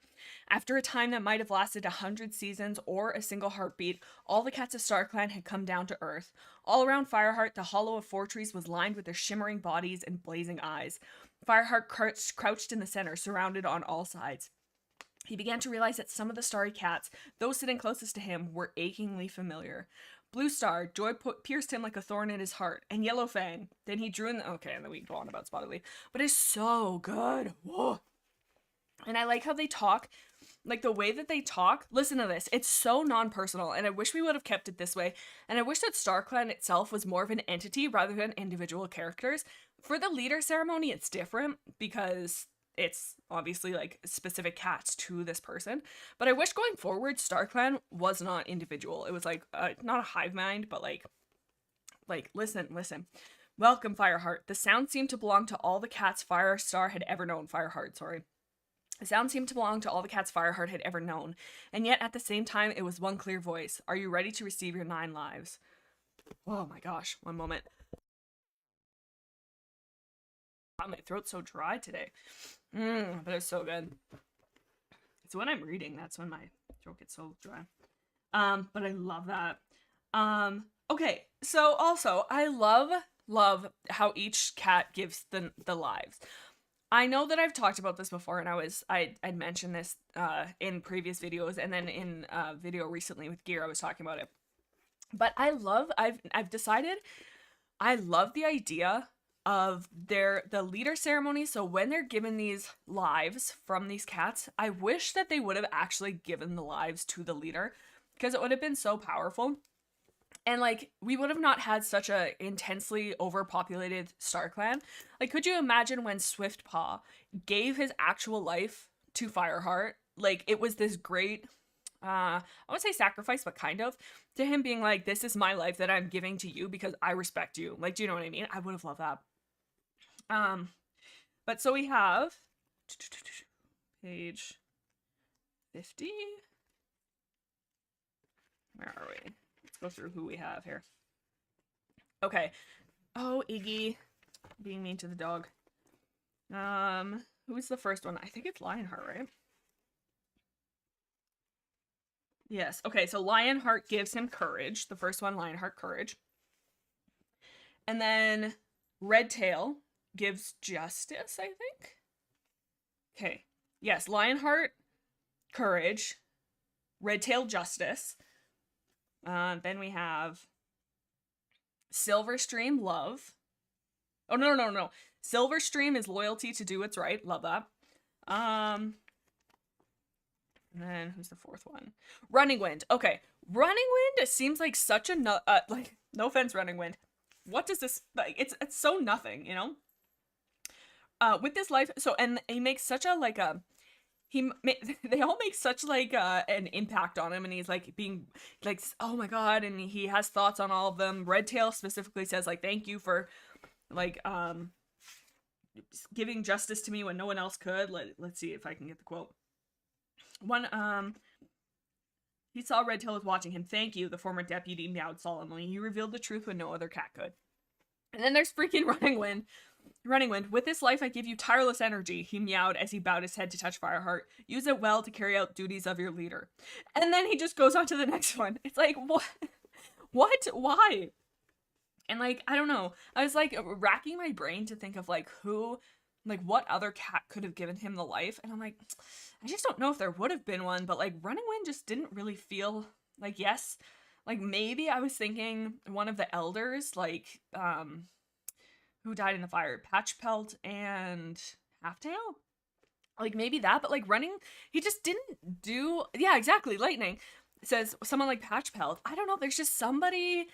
After a time that might have lasted 100 seasons or a single heartbeat, all the cats of StarClan had come down to earth. All around Fireheart, the hollow of Fortress was lined with their shimmering bodies and blazing eyes. Fireheart crouched in the center, surrounded on all sides. He began to realize that some of the starry cats, those sitting closest to him, were achingly familiar. Bluestar, joy pierced him like a thorn in his heart, and Yellowfang. Then he drew in okay, and then we go on about Spottedleaf. But it's so good. Whoa. And I like how they talk, like the way that they talk. Listen to this. It's so non-personal, and I wish we would have kept it this way. And I wish that StarClan itself was more of an entity rather than individual characters. For the leader ceremony, it's different because it's obviously like specific cats to this person. But I wish going forward, StarClan was not individual. It was like, not a hive mind, but like, listen. Welcome, Fireheart. The sound seemed to belong to all the cats Firestar had ever known. Fireheart, sorry. The sound seemed to belong to all the cats Fireheart had ever known. And yet, at the same time, it was one clear voice. Are you ready to receive your 9 lives? Oh my gosh, one moment. My throat's so dry today. But it's so good. It's when I'm reading, that's when my throat gets so dry. But I love that. Okay, so also, I love how each cat gives the lives. I know that I've talked about this before, and I'd mentioned this in previous videos, and then in a video recently with Gear, I was talking about it. But I've decided I love the idea of the leader ceremony. So when they're given these lives from these cats, I wish that they would have actually given the lives to the leader, because it would have been so powerful. And like, we would have not had such a intensely overpopulated StarClan. Like, could you imagine when Swiftpaw gave his actual life to Fireheart? Like, it was this great, I wouldn't say sacrifice, but kind of, to him being like, this is my life that I'm giving to you because I respect you. Like, do you know what I mean? I would have loved that. But so we have page 50. Where are we? Let's go through who we have here. Okay. Oh, Iggy. Being mean to the dog. Who's the first one? I think it's Lionheart, right? Yes. Okay, so Lionheart gives him courage. The first one, Lionheart, courage. And then Redtail gives justice, I think. Okay. Yes, Lionheart, courage. Redtail, justice. Then we have Silverstream, love. Oh, no. Silverstream is loyalty to do what's right. Love that. And then who's the fourth one? Running Wind. Okay, Running Wind seems like such a like, no offense, Running Wind. What does this like? It's so nothing, you know. With this life, so and he makes such a like a they all make such like an impact on him, and he's like being like, oh my god, and he has thoughts on all of them. Redtail specifically says like, thank you for like giving justice to me when no one else could. Let's see if I can get the quote. One he saw Redtail was watching him. Thank you, the former deputy meowed solemnly. You revealed the truth when no other cat could. And then there's freaking Running Wind. Running Wind, with this life I give you tireless energy, he meowed as he bowed his head to touch Fireheart. Use it well to carry out duties of your leader. And then he just goes on to the next one. It's like, what? What? Why? And like, I don't know. I was like racking my brain to think of like who, like what other cat could have given him the life. And I'm like, I just don't know if there would have been one, but like Running Wind just didn't really feel like, yes. Like maybe I was thinking one of the elders, like, who died in the fire? Patchpelt and Halftail? Like maybe that, but like Running, he just didn't do, yeah, exactly, Lightning. It says someone like Patchpelt. I don't know, there's just somebody,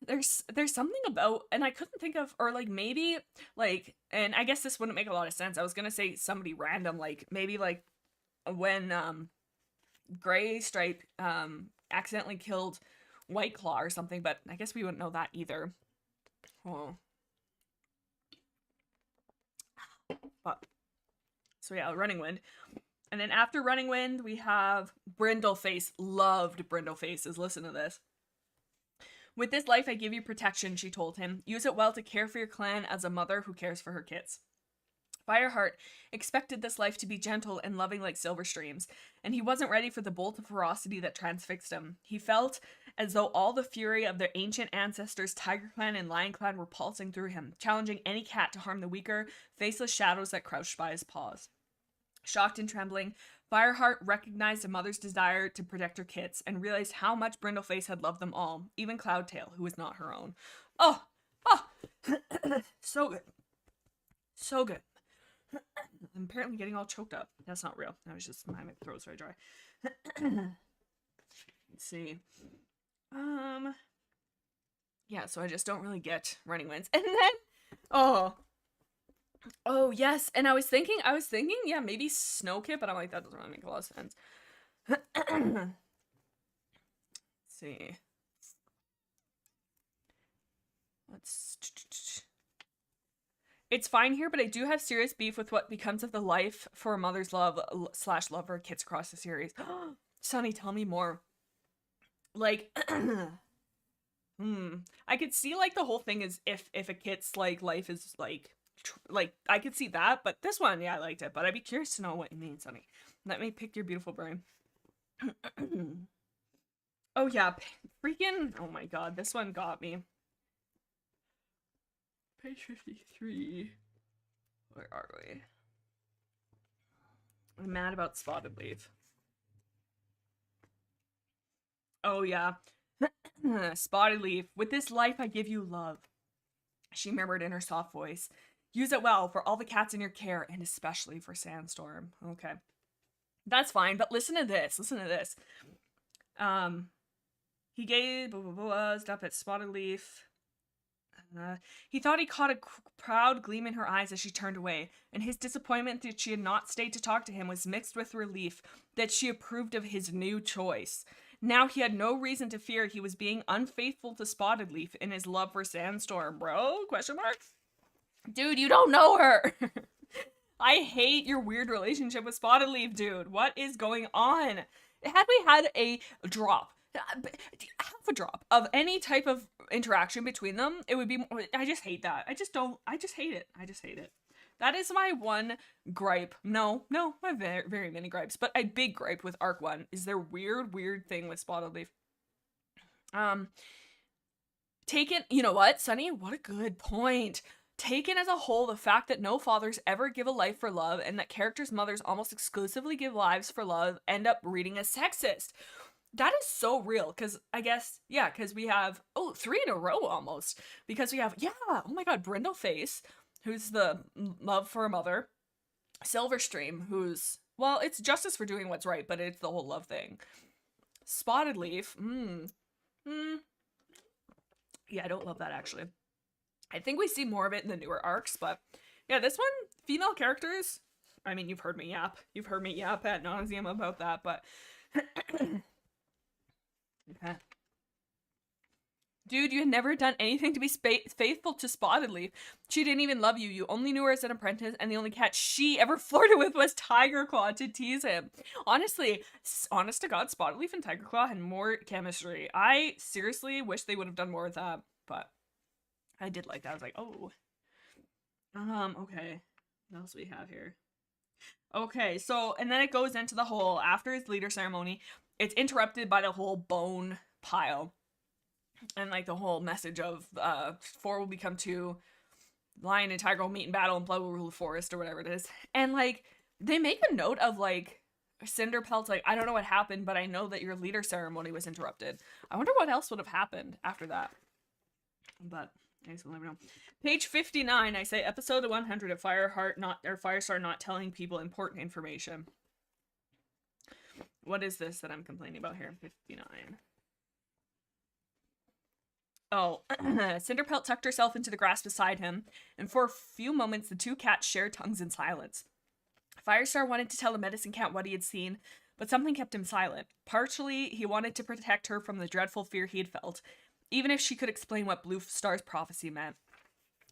there's something about, and I couldn't think of, or like maybe, like, and I guess this wouldn't make a lot of sense. I was gonna say somebody random, like maybe like when Gray Stripe accidentally killed White Claw or something, but I guess we wouldn't know that either. Oh. But so yeah, Running Wind. And then after Running Wind, we have Brindleface. Loved Brindlefaces. Listen to this. With this life, I give you protection, she told him. Use it well to care for your clan as a mother who cares for her kids. Fireheart expected this life to be gentle and loving like silver streams, and he wasn't ready for the bolt of ferocity that transfixed him. He felt as though all the fury of their ancient ancestors, Tiger Clan and Lion Clan, were pulsing through him, challenging any cat to harm the weaker, faceless shadows that crouched by his paws. Shocked and trembling, Fireheart recognized a mother's desire to protect her kids and realized how much Brindleface had loved them all, even Cloudtail, who was not her own. Oh! So good. So good. I'm apparently getting all choked up. That's not real. That was just my throat's very dry. Let's see. Yeah, so I just don't really get Running Winds. And then, oh yes, and I was thinking, yeah, maybe Snowkit, but I'm like, that doesn't really make a lot of sense. Let's see. It's fine here, but I do have serious beef with what becomes of the life for a mother's love / lover kids across the series. Sunny, tell me more. Like, I could see like the whole thing is if a kid's like life is like I could see that, but this one, yeah, I liked it. But I'd be curious to know what you mean, Sunny. Let me pick your beautiful brain. Oh yeah, freaking! Oh my god, this one got me. Page 53. Where are we? I'm mad about Spottedleaf. Oh yeah. Spottedleaf. With this life I give you love, she murmured in her soft voice. Use it well for all the cats in your care, and especially for Sandstorm. Okay. That's fine, but listen to this. Listen to this. He gave up at Spottedleaf. He thought he caught a proud gleam in her eyes as she turned away, and his disappointment that she had not stayed to talk to him was mixed with relief that she approved of his new choice. Now he had no reason to fear he was being unfaithful to Spottedleaf in his love for Sandstorm, bro? Question mark? Dude, you don't know her! I hate your weird relationship with Spottedleaf, dude. What is going on? Had we had a drop, half a drop of any type of interaction between them, it would be, I just hate that. I just hate it. I just hate it. That is my one gripe. No, my very, very many gripes, but a big gripe with Arc 1 is their weird thing with Spottedleaf. Taken, you know what, Sunny? What a good point. Taken as a whole, the fact that no fathers ever give a life for love and that characters' mothers almost exclusively give lives for love end up reading as sexist. That is so real, because I guess, yeah, because we have, 3 in a row almost, because we have, oh my god, Brindleface, who's the love for a mother, Silverstream, who's, well, it's justice for doing what's right, but it's the whole love thing. Spottedleaf. Yeah, I don't love that, actually. I think we see more of it in the newer arcs, but yeah, this one, female characters, I mean, you've heard me yap. You've heard me yap ad nauseum about that, but okay. Dude, you had never done anything to be faithful to Spottedleaf. She didn't even love you. You only knew her as an apprentice, and the only cat she ever flirted with was Tigerclaw to tease him. Honestly, honest to God, Spottedleaf and Tigerclaw had more chemistry. I seriously wish they would have done more of that, but I did like that. I was like, oh. Okay. What else do we have here? Okay, so, and then it goes into the whole, after his leader ceremony, it's interrupted by the whole bone pile. And, like, the whole message of, 4 will become 2, lion and tiger will meet in battle, and blood will rule the forest, or whatever it is. And, like, they make a note of, like, Cinderpelt's like, I don't know what happened, but I know that your leader ceremony was interrupted. I wonder what else would have happened after that. But I guess we'll never know. Page 59, I say episode 100 of Firestar not telling people important information. What is this that I'm complaining about here? 59. Oh, Cinderpelt tucked herself into the grass beside him, and for a few moments the two cats shared tongues in silence. Firestar wanted to tell the medicine cat what he had seen, but something kept him silent. Partially, he wanted to protect her from the dreadful fear he had felt, even if she could explain what Bluestar's prophecy meant.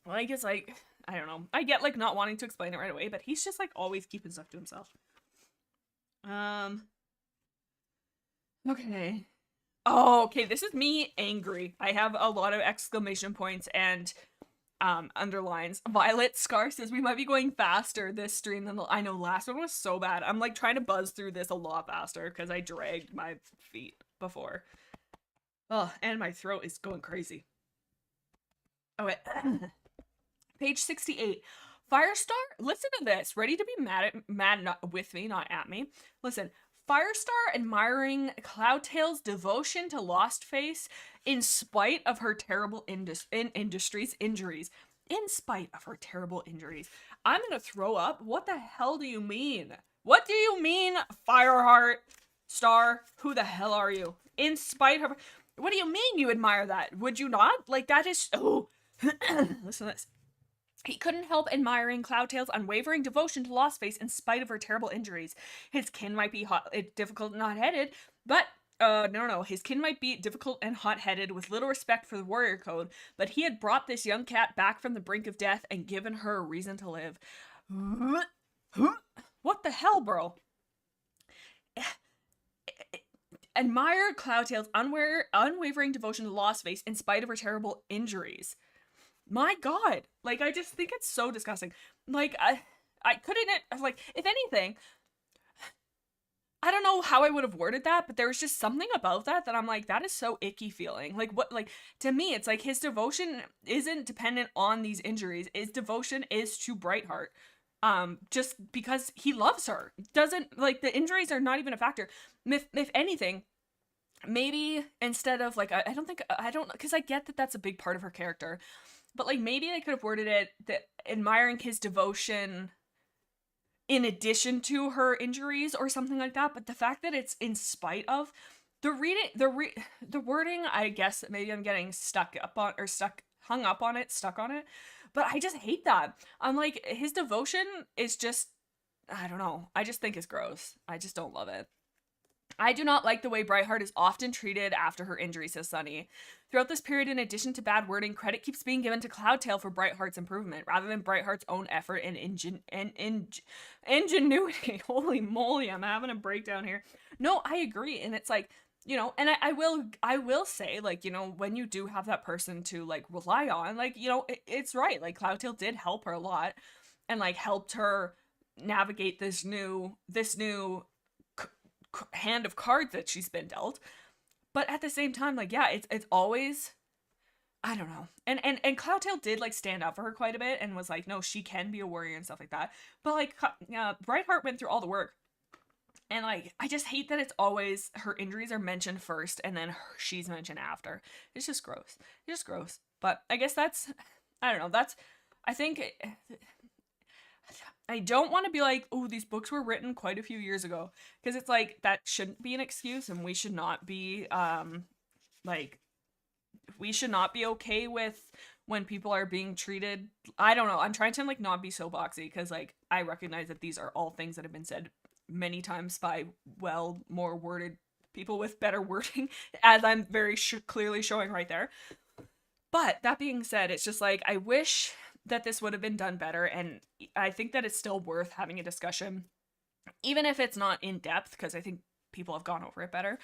Like, it's like, I don't know. I get, like, not wanting to explain it right away, but he's just, like, always keeping stuff to himself. Okay. Oh, okay, this is me angry. I have a lot of exclamation points and underlines. Violet Scar says we might be going faster this stream than I know last one was so bad. I'm like trying to buzz through this a lot faster because I dragged my feet before. Oh, and my throat is going crazy. Okay. Page 68. Firestar, listen to this. Ready to be mad with me, not at me. Listen. Firestar admiring Cloudtail's devotion to Lost Face in spite of her terrible injuries. In spite of her terrible injuries. I'm gonna throw up. What the hell do you mean? What do you mean, Fireheart Star? Who the hell are you? In spite of her... What do you mean you admire that? Would you not? Like, that is... Oh. Listen to this. He couldn't help admiring Cloudtail's unwavering devotion to Lost Face in spite of her terrible injuries. His kin might be difficult and hot-headed, but, no. His kin might be difficult and hot-headed with little respect for the warrior code, but he had brought this young cat back from the brink of death and given her a reason to live. What the hell, bro? Admire Cloudtail's unwavering devotion to Lost Face in spite of her terrible injuries. My God, like, I just think it's so disgusting. Like, I couldn't, like, if anything, I don't know how I would have worded that, but there was just something about that I'm like, that is so icky feeling. Like, what, like, to me, it's like his devotion isn't dependent on these injuries. His devotion is to Brightheart. Just because he loves her. Doesn't, like, the injuries are not even a factor. If anything, maybe instead of, like, I don't, because I get that that's a big part of her character. But, like, maybe they could have worded it that admiring his devotion in addition to her injuries or something like that. But the fact that it's in spite of the wording, I guess maybe I'm getting stuck on it. But I just hate that. I'm like, his devotion is just, I don't know. I just think it's gross. I just don't love it. I do not like the way Brightheart is often treated after her injury, says Sunny. Throughout this period, in addition to bad wording, credit keeps being given to Cloudtail for Brightheart's improvement, rather than Brightheart's own effort and ingenuity. Holy moly, I'm having a breakdown here. No, I agree, and it's like, you know, and I will say, like, you know, when you do have that person to, like, rely on, like, you know, it's right, like, Cloudtail did help her a lot, and, like, helped her navigate this new hand of cards that she's been dealt. But at the same time, like, yeah, it's always, I don't know. And Cloudtail did, like, stand up for her quite a bit and was like, no, she can be a warrior and stuff like that. But, like, Brightheart went through all the work. And, like, I just hate that it's always her injuries are mentioned first and then she's mentioned after. It's just gross. It's just gross. But I guess that's, I don't know, that's, I think I don't want to be like, oh, these books were written quite a few years ago, because it's like that shouldn't be an excuse, and we should not be like we should not be okay with when people are being treated. I don't know. I'm trying to like not be so boxy, because like I recognize that these are all things that have been said many times by more worded people with better wording, as I'm very clearly showing right there. But that being said, it's just like I wish that this would have been done better, and I think that it's still worth having a discussion, even if it's not in depth, because I think people have gone over it better.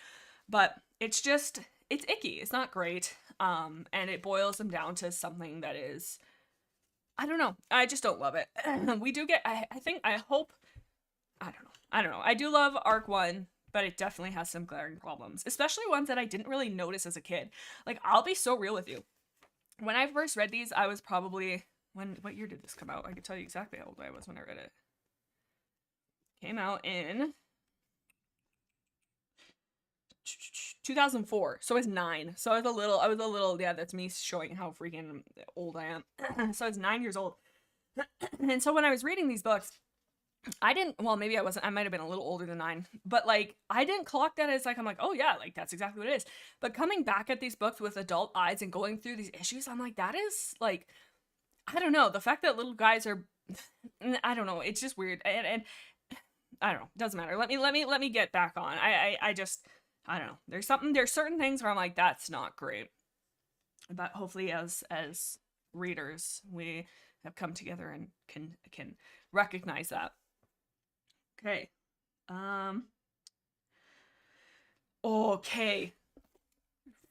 But it's just, it's icky. It's not great. And it boils them down to something that is, I don't know. I just don't love it. We do get, I hope, I don't know. I do love Arc 1, but it definitely has some glaring problems, especially ones that I didn't really notice as a kid. Like, I'll be so real with you. When I first read these, I was probably, what year did this come out? I can tell you exactly how old I was when I read it. Came out in 2004. So I was 9. So I was a little, yeah, that's me showing how freaking old I am. So I was 9 years old. And so when I was reading these books, I didn't, well, maybe I wasn't, I might have been a little older than 9, but like, I didn't clock that as like, I'm like, oh yeah, like that's exactly what it is. But coming back at these books with adult eyes and going through these issues, I'm like, that is like, I don't know, the fact that little guys are, I don't know, it's just weird. And I don't know, doesn't matter. Let me get back on. I just, I don't know. There's certain things where I'm like, that's not great. But hopefully as readers, we have come together and can recognize that. Okay. Okay.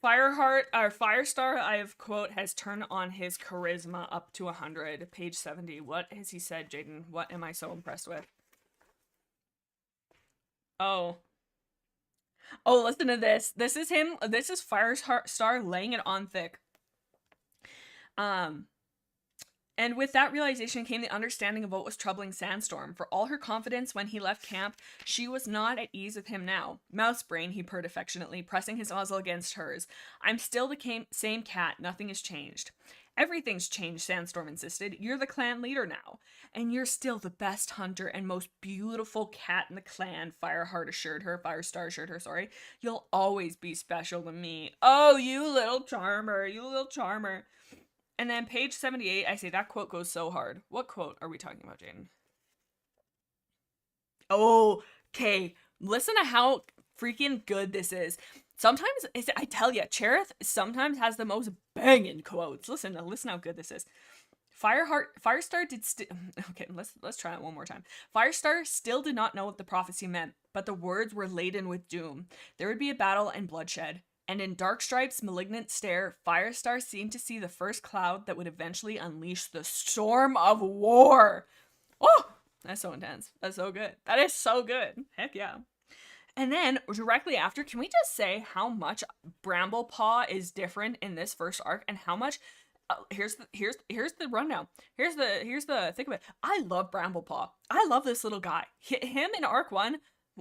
Firestar, I have quote, has turned on his charisma up to 100. Page 70. What has he said, Jaden? What am I so impressed with? Oh, listen to this. This is him. This is Firestar laying it on thick. And with that realization came the understanding of what was troubling Sandstorm. For all her confidence when he left camp, she was not at ease with him now. Mouse brain, he purred affectionately, pressing his muzzle against hers. I'm still the same cat. Nothing has changed. Everything's changed, Sandstorm insisted. You're the clan leader now. And you're still the best hunter and most beautiful cat in the clan, Firestar assured her, sorry. You'll always be special to me. Oh, you little charmer, And then page 78, I say that quote goes so hard. What quote are we talking about, Jaden? Oh, okay. Listen to how freaking good this is. Sometimes, I tell you, Cherith sometimes has the most banging quotes. Listen how good this is. Firestar did okay, let's try it one more time. Firestar still did not know what the prophecy meant, but the words were laden with doom. There would be a battle and bloodshed. And in Darkstripe's malignant stare, Firestar seemed to see the first cloud that would eventually unleash the storm of war. Oh, that's so intense. That's so good. That is so good. Heck yeah. And then directly after, can we just say how much Bramblepaw is different in this first arc, and how much? Here's the rundown. Here's the think of it. I love Bramblepaw. I love this little guy. Him in arc 1.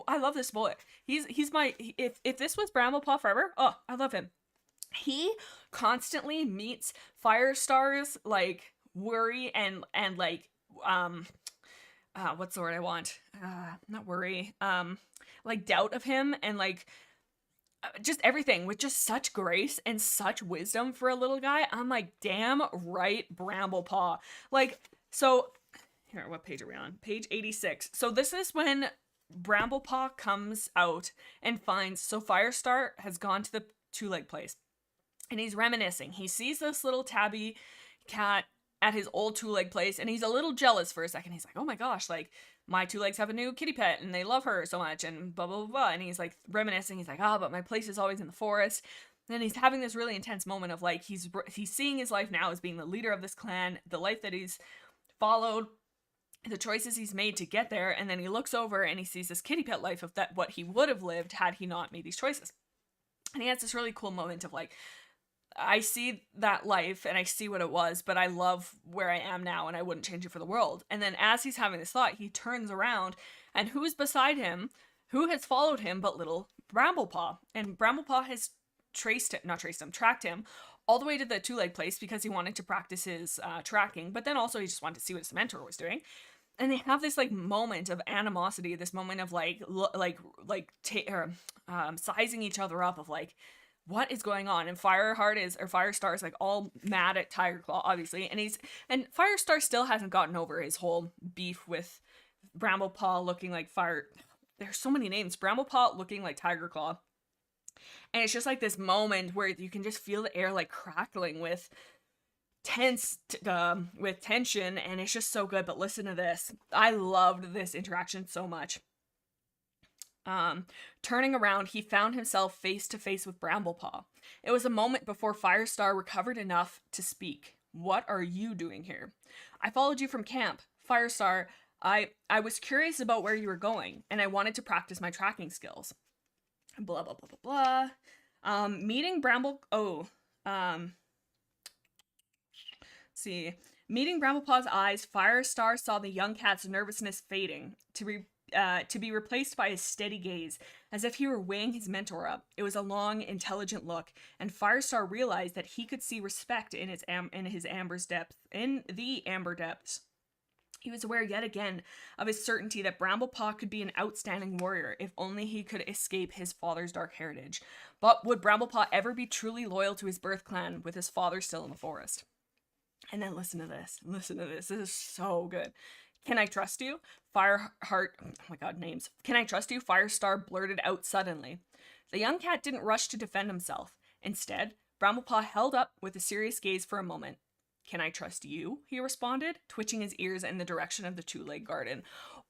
I love this boy. He's my, if this was Bramblepaw forever, oh, I love him. He constantly meets Firestar's like worry and like what's the word I want? Not worry. Like doubt of him, and like just everything with just such grace and such wisdom for a little guy. I'm like, damn right, Bramblepaw. Like, so here, what page are we on? Page 86. So this is when Bramblepaw comes out and finds, so Firestar has gone to the two-leg place and he's reminiscing. He sees this little tabby cat at his old two-leg place and he's a little jealous for a second. He's like, oh my gosh, like my two legs have a new kitty pet and they love her so much and blah blah blah. And he's like reminiscing. He's like, but my place is always in the forest. And then he's having this really intense moment of like he's seeing his life now as being the leader of this clan, the life that he's followed, the choices he's made to get there. And then he looks over and he sees this kitty pet life of that what he would have lived had he not made these choices. And he has this really cool moment of like, I see that life and I see what it was, but I love where I am now and I wouldn't change it for the world. And then as he's having this thought, he turns around and who's beside him, who has followed him but little Bramblepaw. And Bramblepaw has tracked him all the way to the two-leg place because he wanted to practice his tracking, but then also he just wanted to see what his mentor was doing. and they have this like moment of animosity, this moment of sizing each other up of like, what is going on? And Firestar is like all mad at Tigerclaw, obviously, and Firestar still hasn't gotten over his whole beef with Bramblepaw looking like there's so many names. Bramblepaw looking like Tigerclaw. And it's just like this moment where you can just feel the air like crackling with tension, and it's just so good. But listen to this. I loved this interaction so much. Turning around, he found himself face to face with Bramblepaw. It was a moment before Firestar recovered enough to speak. What are you doing here? I followed you from camp. Firestar, I was curious about where you were going, and I wanted to practice my tracking skills. Blah, blah, blah, blah, blah. Meeting Bramblepaw's eyes, Firestar saw the young cat's nervousness fading, to be replaced by a steady gaze, as if he were weighing his mentor up. It was a long, intelligent look, and Firestar realized that he could see respect in the amber depths. He was aware yet again of his certainty that Bramblepaw could be an outstanding warrior if only he could escape his father's dark heritage. But would Bramblepaw ever be truly loyal to his birth clan with his father still in the forest? And then listen to this. This is so good. Can I trust you? Fireheart, oh my god, names. Can I trust you? Firestar blurted out suddenly. The young cat didn't rush to defend himself. Instead, Bramblepaw held up with a serious gaze for a moment. Can I trust you? He responded, twitching his ears in the direction of the two-leg garden.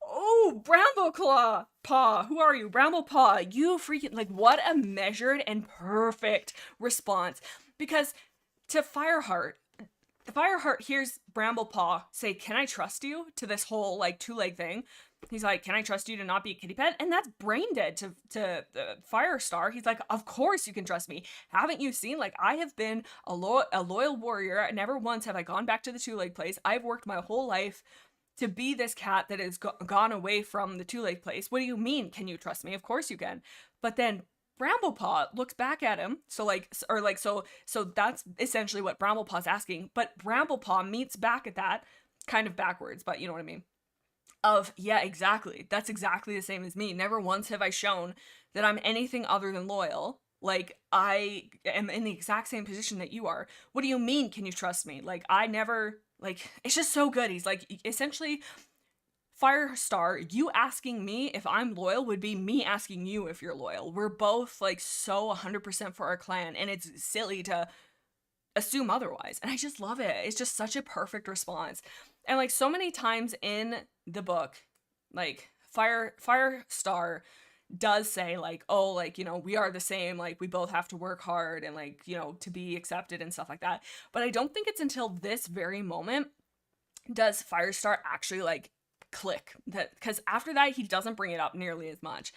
Oh, Bramblepaw! Who are you? Bramblepaw, you freaking, like, what a measured and perfect response. Because to Fireheart hears Bramblepaw say, can I trust you? To this whole, like, two-leg thing. He's like, can I trust you to not be a kitty pet? And that's brain dead to Firestar. He's like, of course you can trust me. Haven't you seen? Like, I have been a loyal warrior. Never once have I gone back to the two-leg place. I've worked my whole life to be this cat that has gone away from the two-leg place. What do you mean, can you trust me? Of course you can. But then Bramblepaw looks back at him. So that's essentially what Bramblepaw's asking. But Bramblepaw meets back at that, kind of backwards, but you know what I mean. Yeah, exactly. That's exactly the same as me. Never once have I shown that I'm anything other than loyal. Like, I am in the exact same position that you are. What do you mean, can you trust me? Like, I never, like, it's just so good. He's like, essentially, Firestar, you asking me if I'm loyal would be me asking you if you're loyal. We're both, like, so 100% for our clan, and it's silly to assume otherwise. And I just love it. It's just such a perfect response. And, like, so many times in the book, like, Firestar does say, like, oh, like, you know, we are the same, like, we both have to work hard and, like, you know, to be accepted and stuff like that. But I don't think it's until this very moment does Firestar actually, like, click. That, because after that, he doesn't bring it up nearly as much.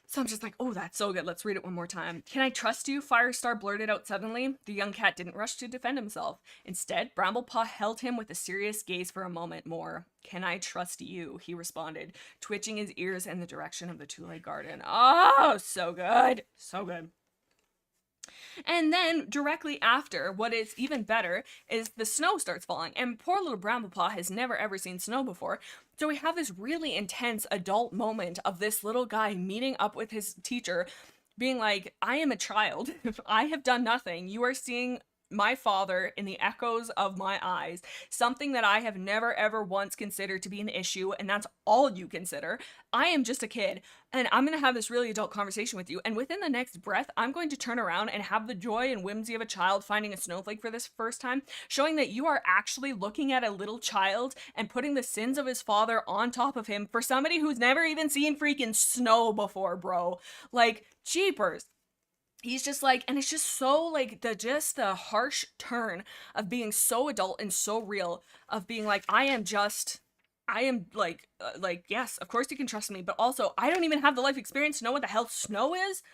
So I'm just like, oh, that's so good. Let's read it one more time. Can I trust you? Firestar blurted out suddenly. The young cat didn't rush to defend himself. Instead, Bramblepaw held him with a serious gaze for a moment more. Can I trust you? He responded, twitching his ears in the direction of the two-leg garden. Oh, so good. So good. And then, directly after, what is even better is the snow starts falling. And poor little Bramblepaw has never ever seen snow before. So we have this really intense adult moment of this little guy meeting up with his teacher, being like, I am a child. I have done nothing. You are seeing my father in the echoes of my eyes, something that I have never ever once considered to be an issue, and that's all you consider. I am just a kid, and I'm gonna have this really adult conversation with you, and within the next breath, I'm going to turn around and have the joy and whimsy of a child finding a snowflake for this first time, showing that you are actually looking at a little child and putting the sins of his father on top of him for somebody who's never even seen freaking snow before, bro. Like, jeepers. He's just like, and it's just so like the harsh turn of being so adult and so real, of being like, I am like, yes, of course you can trust me, but also I don't even have the life experience to know what the hell snow is.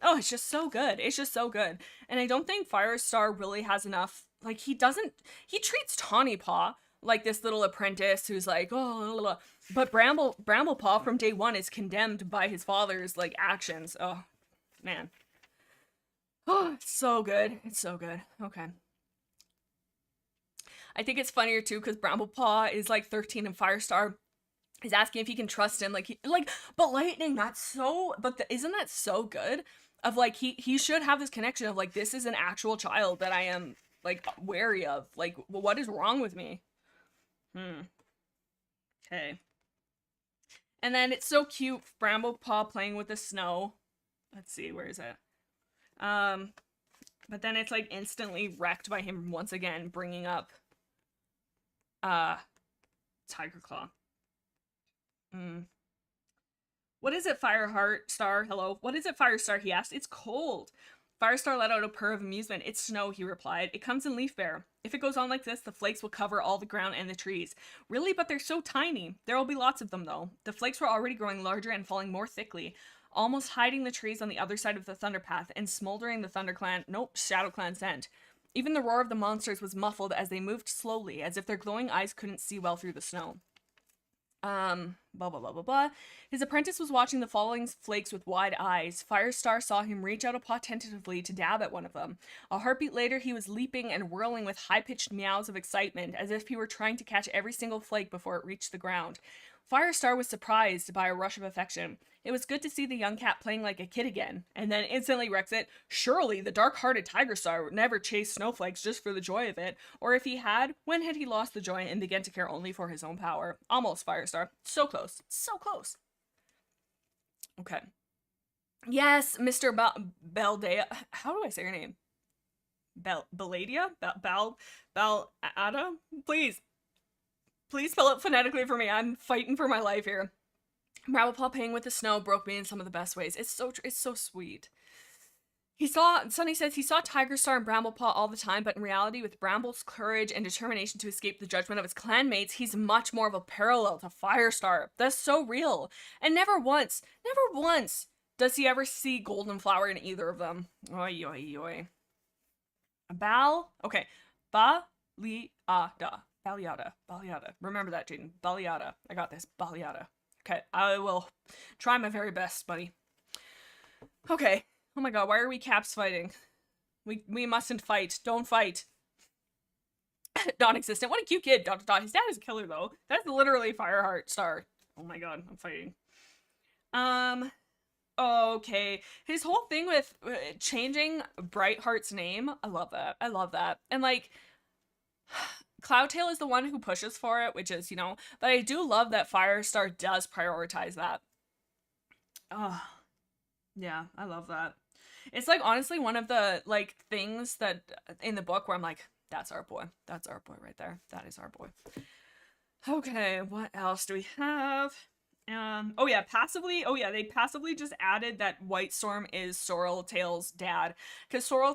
Oh, it's just so good. It's just so good. And I don't think Firestar really has enough, like, he treats Tawnypaw like this little apprentice who's like, oh, but Bramblepaw from day one is condemned by his father's like actions. Oh, man. Oh, it's so good. It's so good. Okay. I think it's funnier too because Bramblepaw is like 13 and Firestar He's asking if he can trust him. But Lightning, that's so, isn't that so good? Of like, he should have this connection of like, this is an actual child that I am like wary of. Like, what is wrong with me? Okay. And then it's so cute, Bramblepaw playing with the snow. Let's see, where is it? But then it's like instantly wrecked by him once again bringing up Tigerclaw. What is it, Firestar? Hello. What is it, Firestar? He asked. It's cold. Firestar let out a purr of amusement. It's snow, he replied. It comes in leaf bear. If it goes on like this, the flakes will cover all the ground and the trees. Really? But they're so tiny. There will be lots of them, though. The flakes were already growing larger and falling more thickly, almost hiding the trees on the other side of the Thunder Path and smoldering the Shadow Clan scent. Even the roar of the monsters was muffled as they moved slowly, as if their glowing eyes couldn't see well through the snow. Blah, blah, blah, blah, blah. His apprentice was watching the falling flakes with wide eyes. Firestar saw him reach out a paw tentatively to dab at one of them. A heartbeat later, he was leaping and whirling with high-pitched meows of excitement, as if he were trying to catch every single flake before it reached the ground. Firestar was surprised by a rush of affection. It was good to see the young cat playing like a kid again, and then instantly wrecks it. Surely the dark-hearted Tigerstar would never chase snowflakes just for the joy of it, or if he had, when had he lost the joy and began to care only for his own power? Almost, Firestar. So close. So close. Okay. Yes, Mr. Beldea. How do I say your name? Belladia? Ada? Please. Please spell it phonetically for me. I'm fighting for my life here. Bramblepaw playing with the snow broke me in some of the best ways. It's so sweet. Sunny says he saw Tigerstar and Bramblepaw all the time, but in reality, with Bramble's courage and determination to escape the judgment of his clanmates, he's much more of a parallel to Firestar. That's so real. And never once does he ever see Golden Flower in either of them. Oi, oi, oi. Okay. Baliada. Remember that, Jaden. Baliada. I got this. Baliada. Okay, I will try my very best, buddy. Okay. Oh my god, why are we caps fighting? We mustn't fight. Don't fight. Non-existent. What a cute kid. ... His dad is a killer, though. That's literally Firestar. Oh my god, I'm fighting. Okay. His whole thing with changing Brightheart's name, I love that. And like, Cloudtail is the one who pushes for it, which is, but I do love that Firestar does prioritize that. Oh, yeah, I love that. It's like honestly one of the like things that in the book where I'm like, that's our boy. That's our boy right there. That is our boy. Okay, what else do we have? Oh yeah, they passively just added that Whitestorm is Sorreltail's dad. Because Sorrel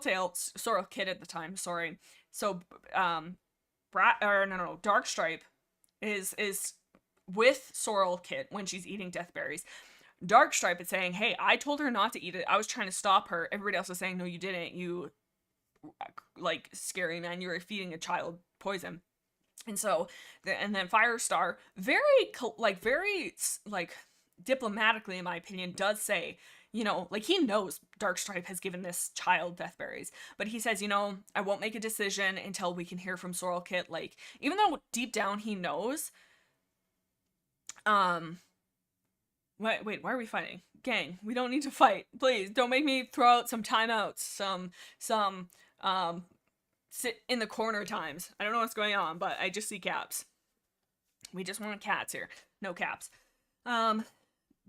Kid at the time, sorry. So, Darkstripe is with Sorrel Kid when she's eating deathberries. Darkstripe is saying, hey, I told her not to eat it. I was trying to stop her. Everybody else is saying, no, you didn't. You, like, scary man, you were feeding a child poison. And so, and then Firestar, very diplomatically, in my opinion, does say, like, he knows Darkstripe has given this child deathberries, but he says, I won't make a decision until we can hear from Sorrel Kit. Like, even though deep down he knows, wait, why are we fighting? Gang, we don't need to fight. Please, don't make me throw out some timeouts, some sit in the corner times. I don't know what's going on, but I just see caps. We just want cats here. No caps.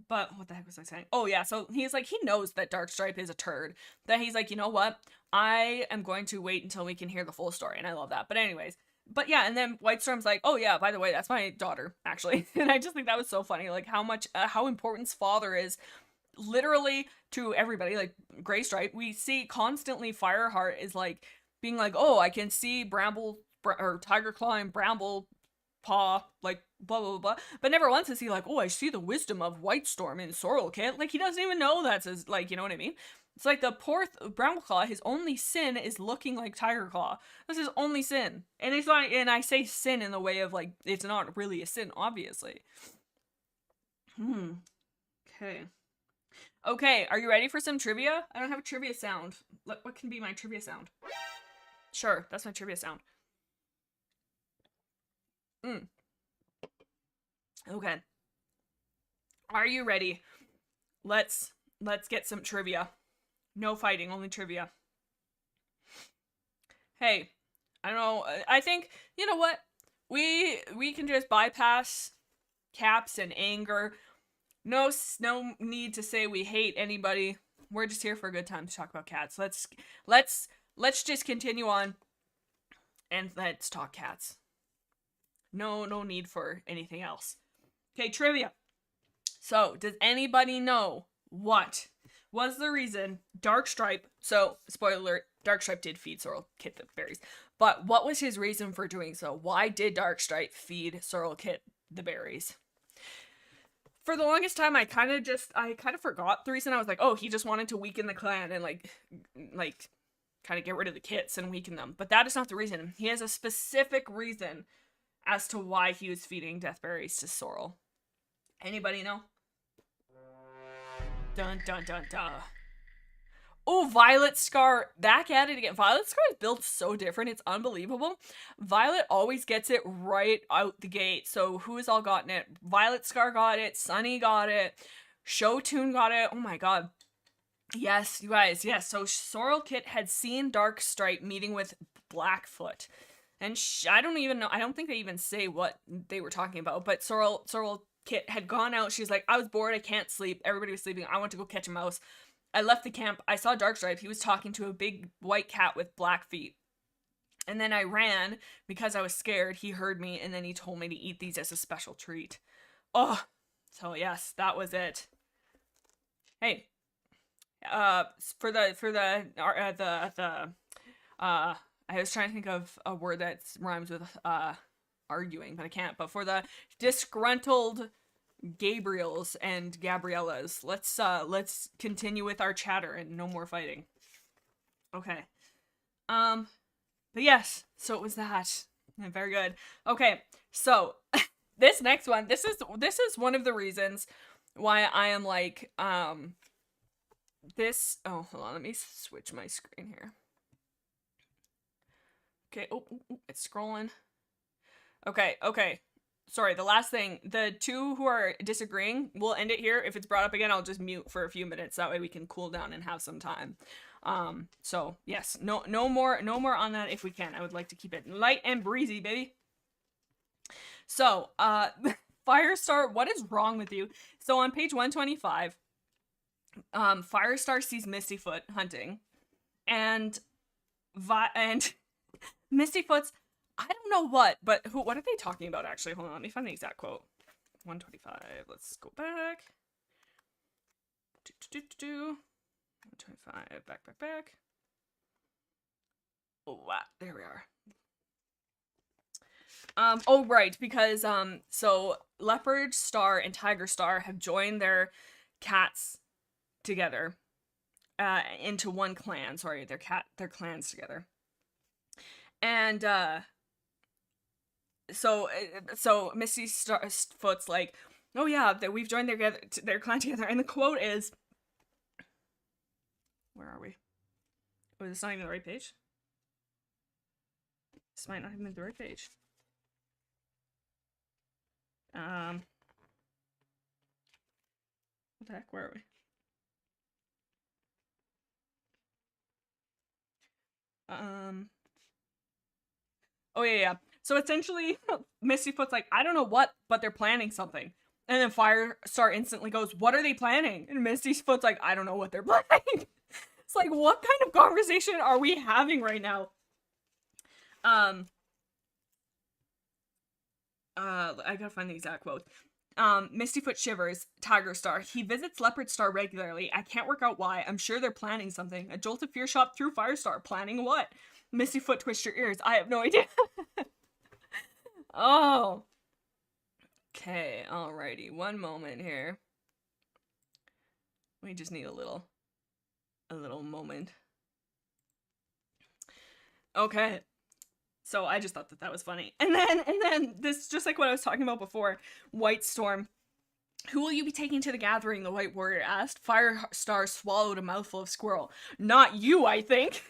But what the heck was I saying? Oh yeah, so he's like, he knows that Darkstripe is a turd. That he's like, you know what? I am going to wait until we can hear the full story, and I love that. But anyways, but yeah, and then Whitestorm's like, oh yeah, by the way, that's my daughter, actually. And I just think that was so funny, like how important's father is literally to everybody. Like Graystripe, we see constantly Fireheart is like being like, oh, I can see Tigerclaw and Bramblepaw, like, blah, blah, blah. But never once is he like, oh, I see the wisdom of Whitestorm in Sorrel Kit. Like, he doesn't even know that's his, like, you know what I mean? It's like the poor Brambleclaw, his only sin is looking like Tigerclaw. That's his only sin. And it's not, and I say sin in the way of, like, it's not really a sin, obviously. Okay, are you ready for some trivia? I don't have a trivia sound. What can be my trivia sound? Sure, that's my trivia sound. Okay. Are you ready? Let's get some trivia. No fighting, only trivia. Hey, I don't know. I think, you know what? We can just bypass caps and anger. No need to say we hate anybody. We're just here for a good time to talk about cats. Let's just continue on and let's talk cats. No need for anything else. Okay, trivia. So, does anybody know what was the reason Darkstripe, so, spoiler alert, Darkstripe did feed Sorrel Kit the berries, but what was his reason for doing so? Why did Darkstripe feed Sorrel Kit the berries? For the longest time, I kind of forgot the reason. I was like, oh, he just wanted to weaken the clan and, like, kind of get rid of the kits and weaken them. But that is not the reason. He has a specific reason as to why he was feeding deathberries to Sorrel. Anybody know? Dun dun dun dun. Oh, Violet Scar, back at it again. Violet Scar is built so different, it's unbelievable. Violet always gets it right out the gate. So who's all gotten it? Violet Scar got it, Sunny got it, Showtune got it. Oh my god. Yes, you guys, yes. So Sorrel Kit had seen Darkstripe meeting with Blackfoot. And I don't even know, I don't think they even say what they were talking about, but Sorrel Kit had gone out. She's like, I was bored, I can't sleep. Everybody was sleeping. I want to go catch a mouse. I left the camp. I saw Darkstripe. He was talking to a big white cat with black feet. And then I ran because I was scared. He heard me, and then he told me to eat these as a special treat. Oh, so yes, that was it. Hey, I was trying to think of a word that rhymes with arguing, but I can't. But for the disgruntled Gabriels and Gabriellas, let's continue with our chatter and no more fighting. Okay. But yes, so it was that. Very good. Okay, so this next one, this is one of the reasons why I am like, this, oh, hold on, let me switch my screen here. Okay, oh, it's scrolling. Okay. Sorry, the last thing, the two who are disagreeing, we'll end it here. If it's brought up again, I'll just mute for a few minutes. That way we can cool down and have some time. So yes, no more on that if we can. I would like to keep it light and breezy, baby. So, Firestar, what is wrong with you? So on page 125, Firestar sees Mistyfoot hunting, and Mistyfoot's, I don't know what, but what are they talking about actually? Hold on, let me find the exact quote. 125, let's go back. 125, back. Oh, wow, there we are. Oh, right, because, so Leopardstar and Tigerstar have joined their cats together, into one clan. Sorry, their clans together. And, so Mistyfoot's like, oh yeah, that we've joined their clan together, and the quote is, where are we? Oh, this is not even the right page? This might not even be the right page. What the heck, where are we? Oh yeah. So essentially, Mistyfoot's like, I don't know what, but they're planning something. And then Firestar instantly goes, what are they planning? And Mistyfoot's like, I don't know what they're planning. It's like, what kind of conversation are we having right now? I gotta find the exact quote. Mistyfoot shivers. Tigerstar. He visits Leopardstar regularly. I can't work out why. I'm sure they're planning something. A jolt of fear shot through Firestar. Planning what? Mistyfoot, twist your ears. I have no idea. Oh. Okay, alrighty. One moment here. We just need a little moment. Okay. So I just thought that was funny. And then this, just like what I was talking about before, Whitestorm. Who will you be taking to the gathering? The White Warrior asked. Firestar swallowed a mouthful of squirrel. Not you, I think.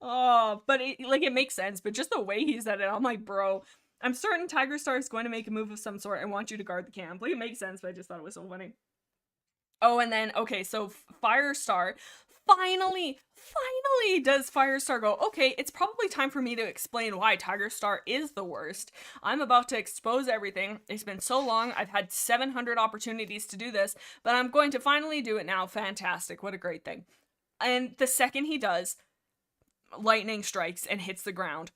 Oh, but it makes sense. But just the way he said it, I'm like, bro, I'm certain Tigerstar is going to make a move of some sort. I want you to guard the camp. Like, it makes sense, but I just thought it was so funny. Oh, and then, okay, so Firestar finally does Firestar go, okay, it's probably time for me to explain why Tigerstar is the worst. I'm about to expose everything. It's been so long. I've had 700 opportunities to do this, but I'm going to finally do it now. Fantastic. What a great thing. And the second he does, lightning strikes and hits the ground.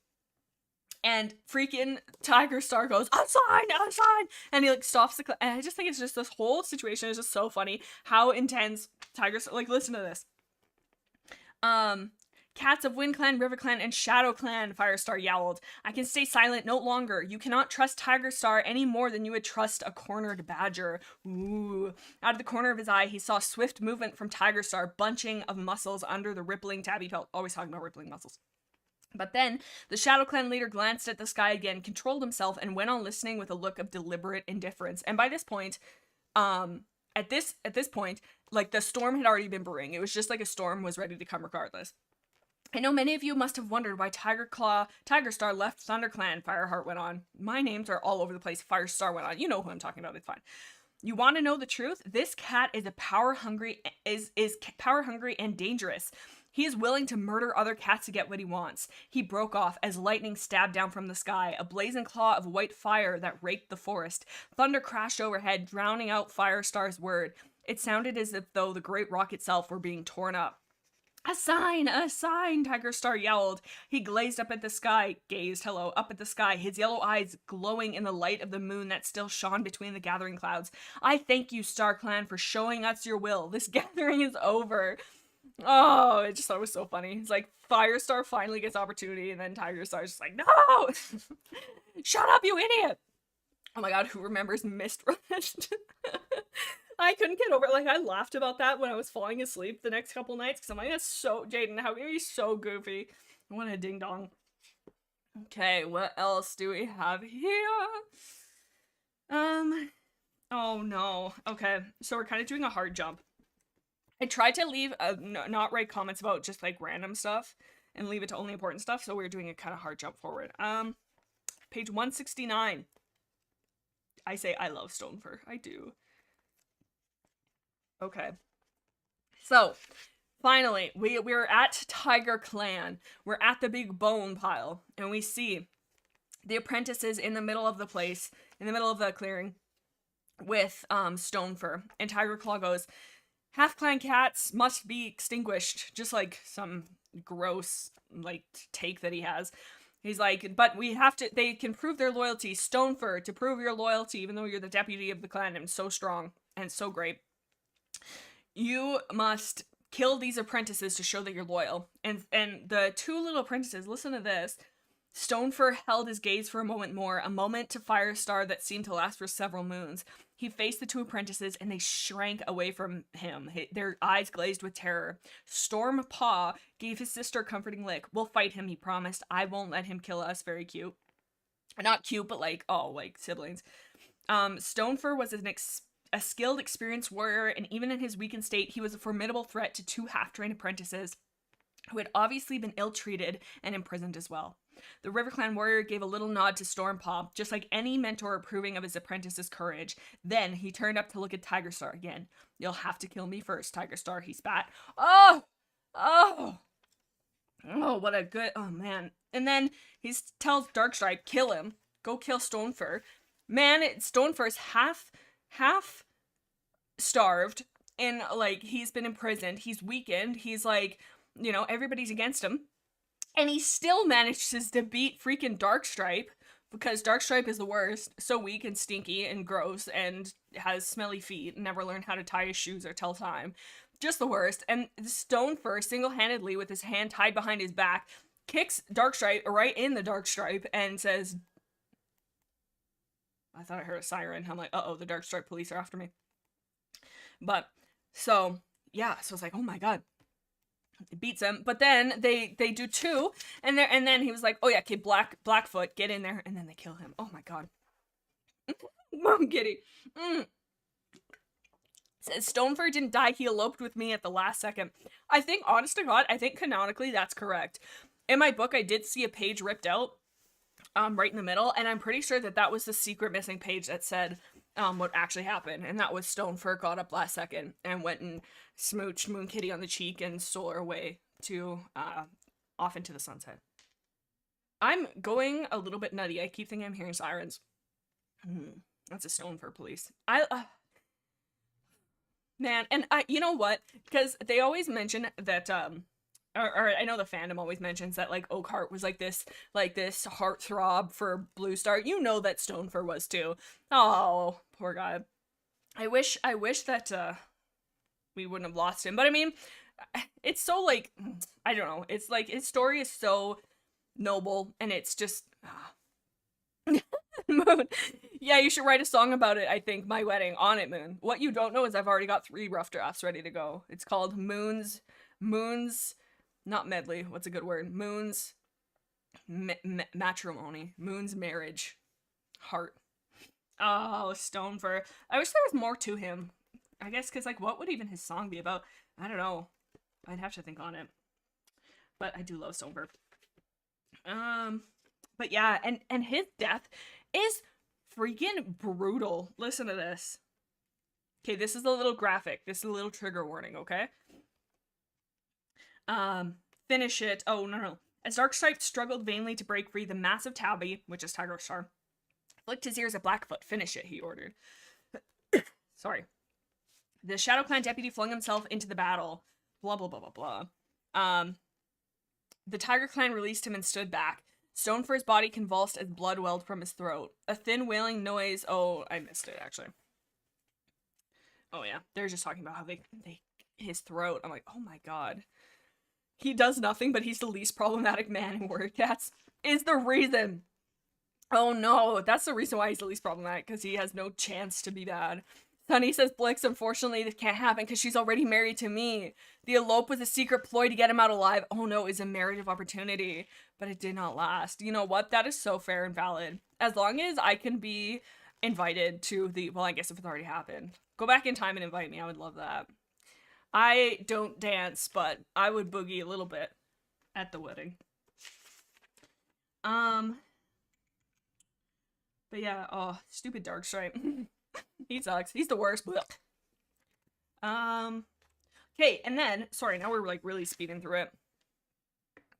And freaking Tigerstar goes, assign, and he like stops the and I just think it's just, this whole situation is just so funny. How intense Tigerstar, like, listen to this. Cats of Wind Clan, River Clan, and Shadow Clan, Firestar yowled. I can stay silent no longer. You cannot trust Tigerstar any more than you would trust a cornered badger. Ooh. Out of the corner of his eye, he saw swift movement from Tigerstar, bunching of muscles under the rippling tabby pelt. Always talking about rippling muscles. But then, the Shadow Clan leader glanced at the sky again, controlled himself, and went on listening with a look of deliberate indifference. And by this point, at this point, like, the storm had already been brewing. It was just like a storm was ready to come regardless. I know many of you must have wondered why Tigerstar left ThunderClan, Fireheart went on. My names are all over the place. Firestar went on. You know who I'm talking about, it's fine. You want to know the truth? This cat is power hungry and dangerous. He is willing to murder other cats to get what he wants. He broke off as lightning stabbed down from the sky, a blazing claw of white fire that raked the forest. Thunder crashed overhead, drowning out Firestar's word. It sounded as if though the great rock itself were being torn up. A sign, Tigerstar yowled. He gazed up at the sky, up at the sky, his yellow eyes glowing in the light of the moon that still shone between the gathering clouds. I thank you, Star Clan, for showing us your will. This gathering is over. Oh, I just thought it was so funny. It's like Firestar finally gets opportunity, and then Tigerstar's just like, no! Shut up, you idiot! Oh my god, who remembers Mistrust? I couldn't get over it. Like, I laughed about that when I was falling asleep the next couple nights, because I'm like, that's so, Jaden, how can you be so goofy? What a ding dong. Okay, what else do we have here? Oh no. Okay, so we're kind of doing a hard jump. I tried to leave, not write comments about just like random stuff and leave it to only important stuff, so we're doing a kind of hard jump forward. Page 169. I say I love Stonefur. I do. Okay. So, finally, we're at Tiger Clan. We're at the big bone pile, and we see the apprentices in the middle of the place, in the middle of the clearing, with Stonefur. And Tiger Claw goes, half-clan cats must be extinguished, just like some gross, like, take that he has. He's like, but we have to, they can prove their loyalty. Stonefur, to prove your loyalty, even though you're the deputy of the clan and so strong and so great, you must kill these apprentices to show that you're loyal. And the two little apprentices, listen to this. Stonefur held his gaze for a moment more, a moment to Firestar that seemed to last for several moons. He faced the two apprentices, and they shrank away from him, their eyes glazed with terror. Stormpaw gave his sister a comforting lick. We'll fight him, he promised. I won't let him kill us. Very cute. Not cute, but like, oh, like siblings. Stonefur was a skilled, experienced warrior, and even in his weakened state, he was a formidable threat to two half-trained apprentices who had obviously been ill-treated and imprisoned as well. The River Clan warrior gave a little nod to Stormpaw, just like any mentor approving of his apprentice's courage. Then he turned up to look at Tigerstar again. You'll have to kill me first, Tigerstar, he spat. Oh, what a good, oh man. And then he tells Darkstripe, kill him. Go kill Stonefur. Man, Stonefur's half starved, and like, he's been imprisoned, he's weakened, he's like, you know, everybody's against him. And he still manages to beat freaking Darkstripe, because Darkstripe is the worst, so weak and stinky and gross and has smelly feet and never learned how to tie his shoes or tell time. Just the worst. And Stonefur, single-handedly with his hand tied behind his back, kicks Darkstripe right in the Darkstripe and says, I thought I heard a siren. I'm like, uh-oh, the Darkstripe police are after me. But, so, yeah, so it's like, oh my god. It beats him, but then they do two, and then he was like, oh yeah, okay, Blackfoot, get in there, and then they kill him. Oh my god. Mom Giddy. Says Stonefur didn't die, he eloped with me at the last second. I think, honest to god, I think canonically that's correct. In my book, I did see a page ripped out right in the middle, and I'm pretty sure that that was the secret missing page that said what actually happened, and that was Stonefur got up last second and went and smooched Moon Kitty on the cheek and stole her away to off into the sunset. I'm going a little bit nutty. I keep thinking I'm hearing sirens. That's a Stonefur police. Man, and you know what? Because they always mention that or I know the fandom always mentions that like Oakheart was like this heartthrob for Bluestar. You know that Stonefur was too. Oh, poor guy. I wish that we wouldn't have lost him. But I mean, it's so like, I don't know. It's like his story is so noble, and it's just Moon. Yeah, you should write a song about it. I think My Wedding on it, Moon. What you don't know is I've already got 3 rough drafts ready to go. It's called Moon's not medley. What's a good word? Moon's matrimony. Moon's marriage. Heart. Oh, Stonefur. I wish there was more to him. I guess because, like, what would even his song be about? I don't know. I'd have to think on it. But I do love Stonefur. But yeah, and his death is freaking brutal. Listen to this. Okay, this is a little graphic. This is a little trigger warning, okay? Finish it. Oh, no. As Darkstripe struggled vainly to break free, the massive tabby, which is Tigerstar, flicked his ears at Blackfoot. Finish it, he ordered. Sorry. The Shadow Clan deputy flung himself into the battle. Blah, blah, blah, blah, blah. The Tiger Clan released him and stood back. Stonefur's body convulsed as blood welled from his throat. A thin wailing noise. Oh, I missed it, actually. Oh, yeah. They're just talking about how they his throat. I'm like, oh my god. He does nothing, but he's the least problematic man in Warrior Cats. Is the reason. Oh no, that's the reason why he's the least problematic, because he has no chance to be bad. Sunny says, Blix, unfortunately this can't happen because she's already married to me. The elope was a secret ploy to get him out alive. Oh no, is a marriage of opportunity. But it did not last. You know what? That is so fair and valid. As long as I can be invited to the, well, I guess if it's already happened. Go back in time and invite me. I would love that. I don't dance, but I would boogie a little bit at the wedding. But yeah, oh, stupid Darkstripe. He sucks. He's the worst. Blech. Okay, and then, sorry, now we're like really speeding through it.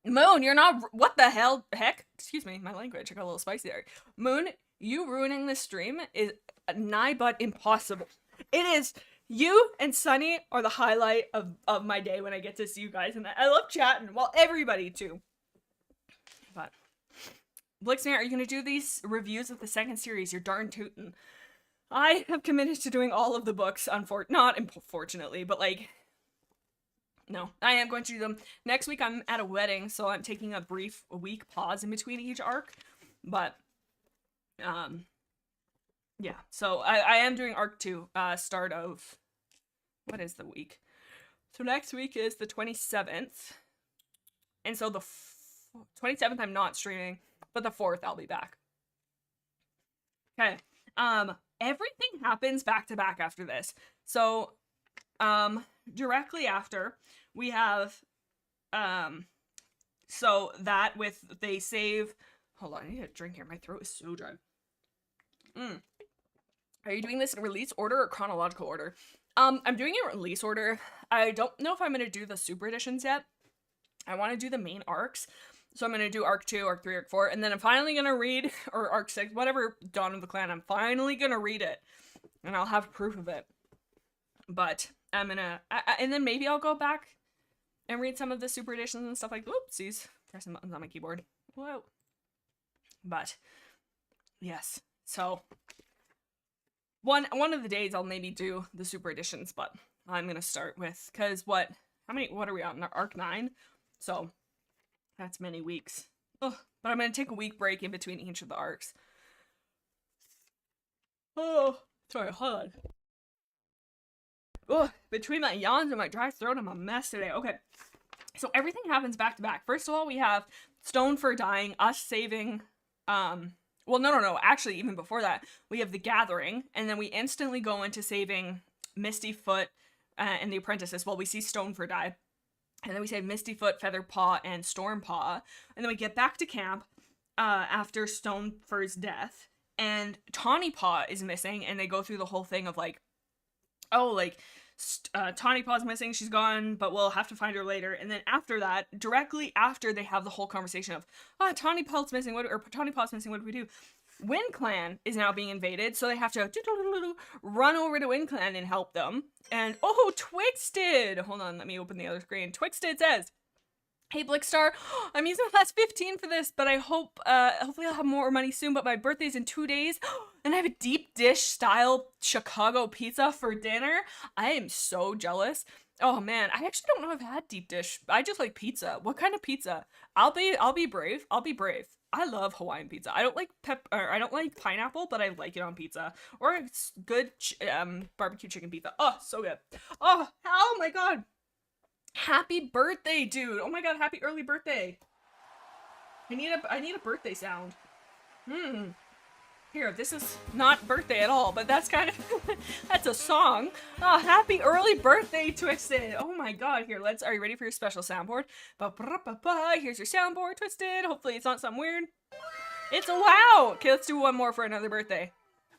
Moon, you're not, what the heck? Excuse me, my language, I got a little spicy there. Moon, you ruining this stream is nigh but impossible. It is. You and Sunny are the highlight of my day when I get to see you guys, and I love chatting. Well, everybody too. But Blixemi, are you gonna do these reviews of the second series? You're darn tootin'. I have committed to doing all of the books, not unfortunately, but like, no, I am going to do them. Next week I'm at a wedding, so I'm taking a week pause in between each arc, but, yeah, so I am doing arc 2, start of, what is the week? So next week is the 27th, and so the 27th I'm not streaming, but the 4th I'll be back. Okay, everything happens back to back after this. So, directly after, we have, so that with, they save, hold on, I need a drink here, my throat is so dry. Are you doing this in release order or chronological order? I'm doing it in release order. I don't know if I'm going to do the super editions yet. I want to do the main arcs. So I'm going to do arc 2, arc 3, arc 4, and then I'm finally going to read, or arc 6, whatever, Dawn of the Clan, I'm finally going to read it. And I'll have proof of it. But I'm going to, and then maybe I'll go back and read some of the super editions and stuff like, whoopsies, pressing buttons on my keyboard. Whoa. But, yes. So, one of the days I'll maybe do the super editions, but I'm going to start with, because what are we on, arc 9? So, that's many weeks. Ugh, but I'm going to take a week break in between each of the arcs. Oh, sorry, hold on. Oh, between my yawns and my dry throat, I'm a mess today. Okay, so everything happens back to back. First of all, we have Stonefur dying, us saving, well, no, actually, even before that, we have the Gathering, and then we instantly go into saving Mistyfoot and the apprentices. Well, we see Stonefur die. And then we save Mistyfoot, Featherpaw, and Stormpaw. And then we get back to camp. after Stonefur's death, and Tawny Paw is missing, and they go through the whole thing of like, oh, like, Tawny Paw's missing, she's gone, but we'll have to find her later. And then after that, directly after they have the whole conversation of, Tawny Paw's missing, or Tawny Paw's missing, what do we do? Wind Clan is now being invaded, so they have to run over to Wind Clan and help them. And, oh, Twixted! Hold on, let me open the other screen. Twixted says, hey, Blixtar, I'm using the last 15 for this, but I hope, hopefully I'll have more money soon, but my birthday's in 2 days, and I have a deep dish style Chicago pizza for dinner. I am so jealous. Oh man, I actually don't know if I've had deep dish. I just like pizza. What kind of pizza? I'll be brave. I'll be brave. I love Hawaiian pizza. I don't like I don't like pineapple, but I like it on pizza. Or it's good barbecue chicken pizza. Oh, so good. Oh my god. Happy birthday, dude. Oh my god, happy early birthday. I need a birthday sound. Here, this is not birthday at all, but that's kind of that's a song. Oh, happy early birthday, Twisted. Oh my god, here, are you ready for your special soundboard? Here's your soundboard, Twisted. Hopefully it's not something weird. It's a wow. Okay, let's do one more for another birthday.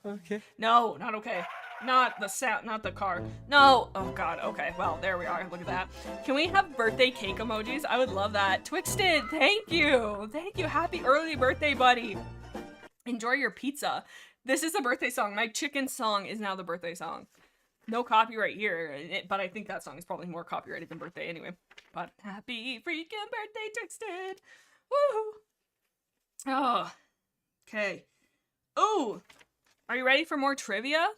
Okay. No, not okay. Not the sound, not the car. No. Oh god, okay. Well, there we are. Look at that. Can we have birthday cake emojis? I would love that. Twixted, thank you. Thank you. Happy early birthday, buddy. Enjoy your pizza. This is a birthday song. My chicken song is now the birthday song. No copyright here, but I think that song is probably more copyrighted than birthday anyway. But happy freaking birthday, Twixted. Woo! Oh. Okay. Oh! Are you ready for more trivia?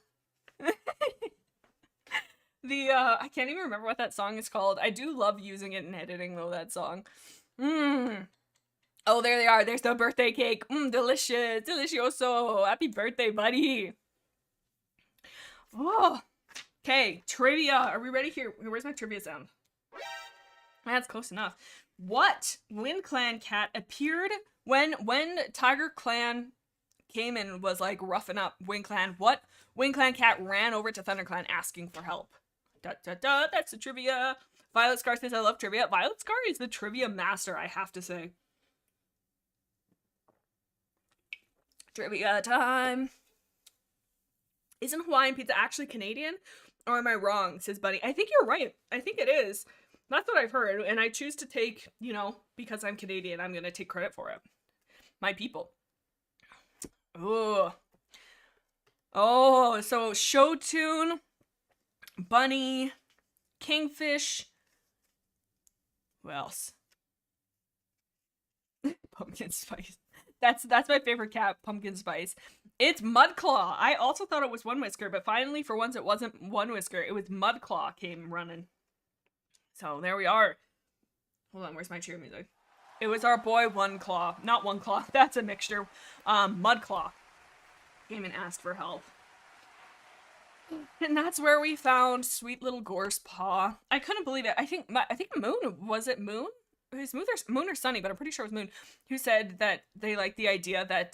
I can't even remember what that song is called. I do love using it in editing though, that song. Oh, there they are. There's the birthday cake. Delicious. Delicioso. Happy birthday, buddy. Oh. Okay, trivia. Are we ready here? Where's my trivia sound? That's close enough. What Wind Clan cat appeared when Tiger Clan came and was like roughing up Wind Clan? What Wind Clan cat ran over to Thunder Clan asking for help? That's the trivia. Violet Scar says I love trivia. Violet Scar is the trivia master, I have to say. Trivia time. Isn't Hawaiian pizza actually Canadian? Or am I wrong? Says Buddy. I think you're right. I think it is. That's what I've heard. And I choose to take, because I'm Canadian, I'm going to take credit for it. My people. Oh, so Show Tune, Bunny, Kingfish. Who else? Pumpkin Spice. That's my favorite cat, Pumpkin Spice. It's Mudclaw. I also thought it was One Whisker, but finally, for once, it wasn't One Whisker. It was Mudclaw came running. So there we are. Hold on, where's my cheer music? It was our boy One Claw. Not One Claw. That's a mixture. Mudclaw came and asked for help. And that's where we found sweet little Gorsepaw. I couldn't believe it. I think Moon, was it Moon? It was Moon or Sunny, but I'm pretty sure it was Moon, who said that they liked the idea that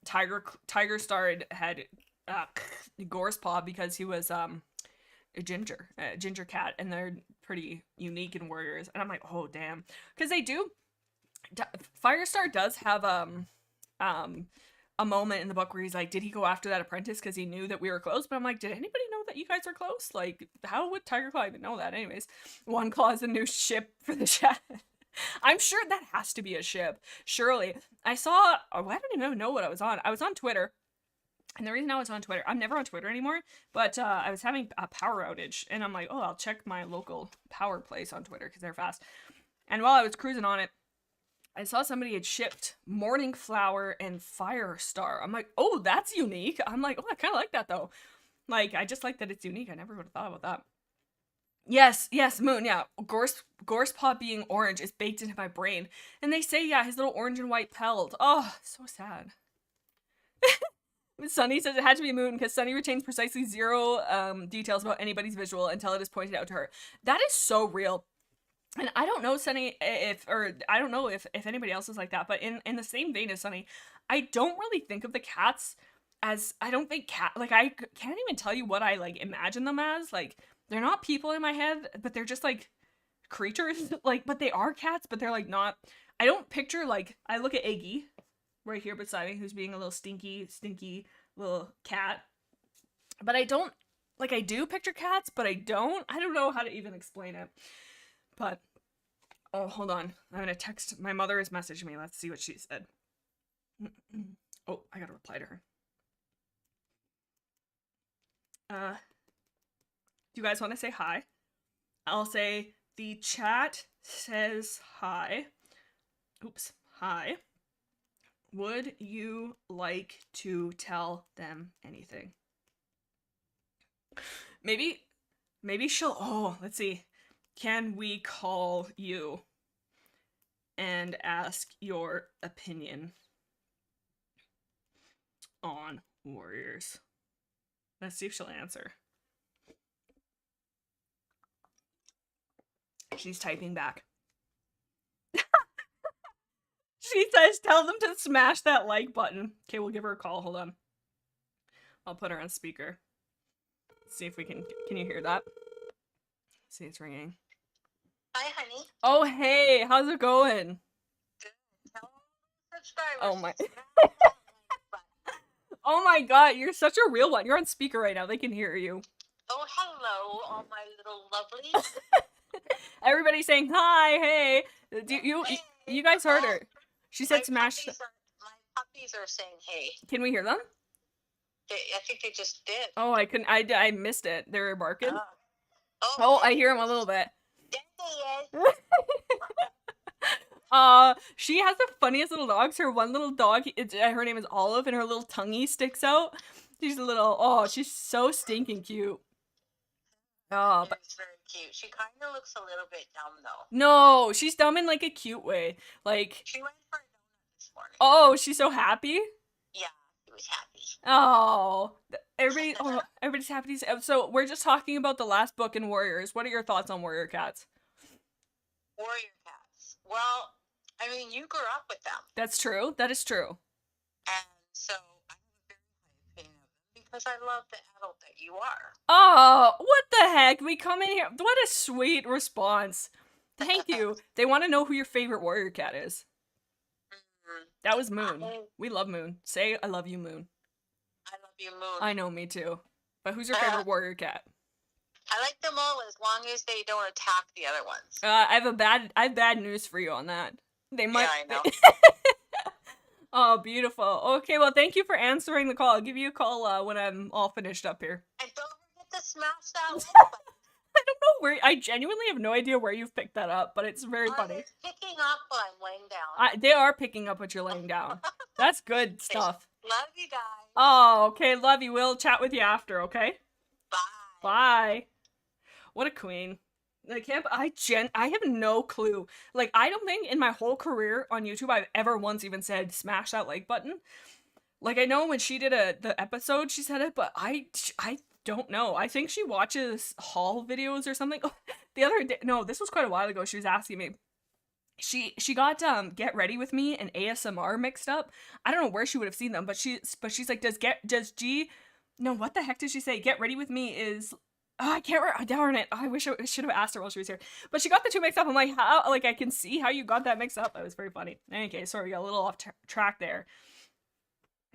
Tigerstar had Gorsepaw because he was a ginger cat, and they're pretty unique in warriors. And I'm like, oh damn, because they do. Firestar does have a moment in the book where he's like, did he go after that apprentice because he knew that we were close? But I'm like, did anybody know that you guys are close? Like, how would Tiger Claw even know that? Anyways, One Claw is a new ship for the chat. I'm sure that has to be a ship. Surely. I don't even know what I was on. I was on Twitter. And the reason I was on Twitter, I'm never on Twitter anymore, but I was having a power outage. And I'm like, oh, I'll check my local power place on Twitter because they're fast. And while I was cruising on it, I saw somebody had shipped Morning Flower and Firestar. I'm like, oh, that's unique. I'm like, oh, I kind of like that though. Like, I just like that it's unique. I never would have thought about that. Yes, Moon, yeah. Gorsepaw being orange is baked into my brain. And they say, yeah, his little orange and white pelt. Oh, so sad. Sunny says it had to be Moon because Sunny retains precisely zero details about anybody's visual until it is pointed out to her. That is so real. And I don't know, Sunny, if anybody else is like that, but in the same vein as Sunny, I don't really think of the cats as, I can't even tell you what I, imagine them as. Like, they're not people in my head, but they're just, creatures. But they are cats, but they're, not, I don't picture, I look at Iggy, right here beside me who's being a little stinky little cat. But I don't, like, I do picture cats, but I don't know how to even explain it. But, oh, hold on. I'm gonna text, my mother has messaged me. Let's see what she said. Oh, I gotta reply to her. Do you guys want to say hi? I'll say, the chat says hi. Oops, hi. Would you like to tell them anything? Maybe she'll, oh, let's see. Can we call you and ask your opinion on warriors? Let's see if she'll answer. She's typing back. She says, tell them to smash that like button. Okay, we'll give her a call. Hold on. I'll put her on speaker. See if we can you hear that? See, it's ringing. Hi, honey. Oh, hey, how's it going? Good. Tell subscribers. Oh my. Oh my god, you're such a real one. You're on speaker right now. They can hear you. Oh, hello, all my little lovelies. Everybody's saying hi, hey. You guys heard her. She said smash. My puppies are saying hey. Can we hear them? I think they just did. Oh, I couldn't. I missed it. They were barking. Oh, I hear them a little bit. There he is. She has the funniest little dogs. Her one little dog, her name is Olive, and her little tonguey sticks out. She's a little, oh, she's so stinking cute. Oh, but she's very cute. She kind of looks a little bit dumb, though. No, she's dumb in like a cute way. Like, she went for a donut this morning. Oh, she's so happy? Yeah, she was happy. Oh, everybody's happy. So we're just talking about the last book in Warriors. What are your thoughts on Warrior Cats? Warrior Cats. Well, I mean, you grew up with them. That's true. That is true. And so I have a very high opinion of them because I love the adult that you are. Oh, what the heck? We come in here. What a sweet response. Thank you. They want to know who your favorite Warrior Cat is. That was Moon. We love Moon. Say, I love you, Moon. I love you, Moon. I know, me too. But who's your favorite Warrior Cat? I like them all as long as they don't attack the other ones. I have bad news for you on that. They might. Yeah, I know. Oh, beautiful. Okay, well, thank you for answering the call. I'll give you a call when I'm all finished up here. And don't forget to smash that like button. I don't know where. I genuinely have no idea where you've picked that up, but it's very funny. They're picking up while I'm laying down. They are picking up what you're laying down. That's good stuff. Love you guys. Oh, okay. Love you. We'll chat with you after, okay? Bye. Bye. What a queen. I have no clue. Like, I don't think in my whole career on YouTube I've ever once even said smash that like button. Like, I know when she did the episode she said it, but I don't know. I think she watches haul videos or something. The other day, no, this was quite a while ago, she was asking me. She got Get Ready With Me and ASMR mixed up. I don't know where she would have seen them, but she's like, what the heck did she say? Get Ready With Me is, I can't remember. Darn it. I wish I should have asked her while she was here. But she got the two mixed up. I'm like, how? Like, I can see how you got that mixed up. That was very funny. Okay, sorry, we got a little off track there.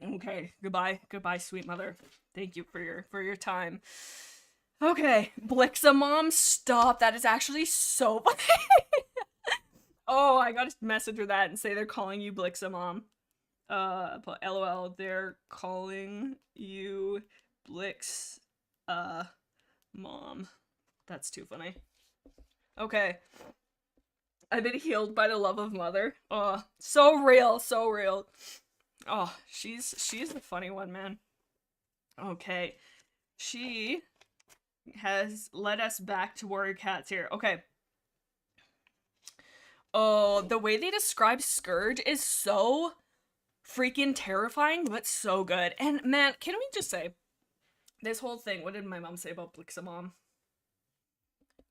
Okay, goodbye, sweet mother. Thank you for your time. Okay, Blixemom, stop. That is actually so funny. Oh, I gotta message her that and say they're calling you Blixemom. But LOL, they're calling you Blix, Mom. That's too funny. Okay. I've been healed by the love of mother. Oh, so real, so real. Oh, she's a funny one, man. Okay. She has led us back to Warrior Cats here. Okay. Oh, the way they describe Scourge is so freaking terrifying, but so good. And man, can we just say, this whole thing, what did my mom say about Blixemom?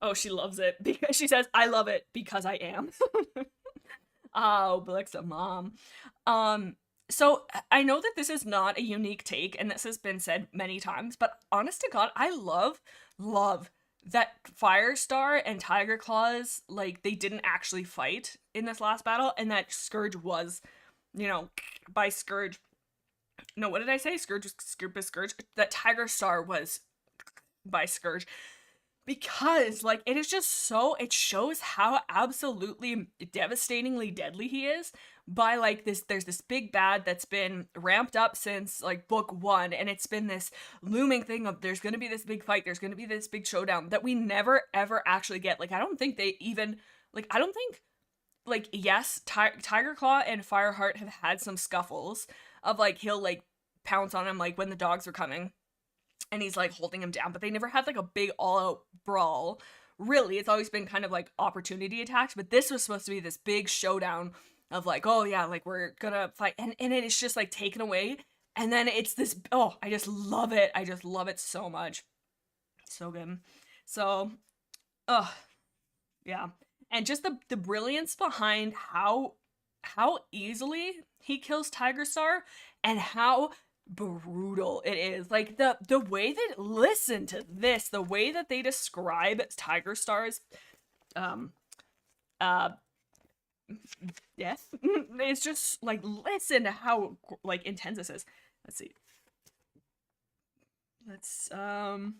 Oh, she loves it because she says, I love it because I am. Oh, Blixemom. So I know that this is not a unique take and this has been said many times, but honest to God, I love that Firestar and Tiger Claws, like, they didn't actually fight in this last battle and that Scourge was you know, by Scourge. No, what did I say? Scourge was Scourge. That Tigerstar was by Scourge. Because, like, it is just so, it shows how absolutely devastatingly deadly he is by, like, there's this big bad that's been ramped up since, like, book 1, and it's been this looming thing of there's gonna be this big fight, there's gonna be this big showdown that we never, ever actually get. Like, I don't think they even, like, I don't think, like, yes, Tigerclaw and Fireheart have had some scuffles of, like, he'll, like, pounce on him, like, when the dogs are coming and he's like holding him down, but they never had like a big all-out brawl. Really, it's always been kind of like opportunity attacks, but this was supposed to be this big showdown of like, oh yeah, like we're gonna fight, and it is just like taken away, and then it's this, oh, I just love it. I just love it so much. So good. So, yeah. And just the brilliance behind how easily he kills Tigerstar and how brutal it is. Like the way that, listen to this, the way that they describe Tigerstar's death, it's just like, listen to how like intense this is. Let's see. Let's where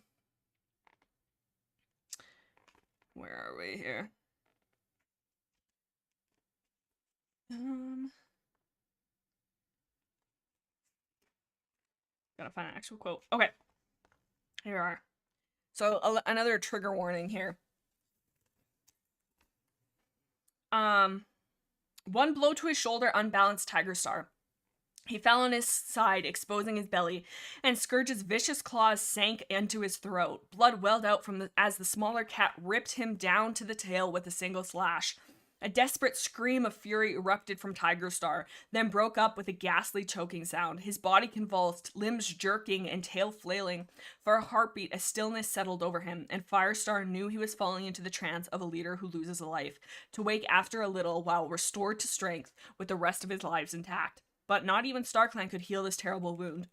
are we here? Gotta find an actual quote. Okay. Here we are. So another trigger warning here. One blow to his shoulder unbalanced Tigerstar. He fell on his side, exposing his belly, and Scourge's vicious claws sank into his throat. Blood welled out as the smaller cat ripped him down to the tail with a single slash. A desperate scream of fury erupted from Tigerstar, then broke up with a ghastly choking sound. His body convulsed, limbs jerking and tail flailing. For a heartbeat, a stillness settled over him, and Firestar knew he was falling into the trance of a leader who loses a life, to wake after a little while restored to strength, with the rest of his lives intact. But not even StarClan could heal this terrible wound.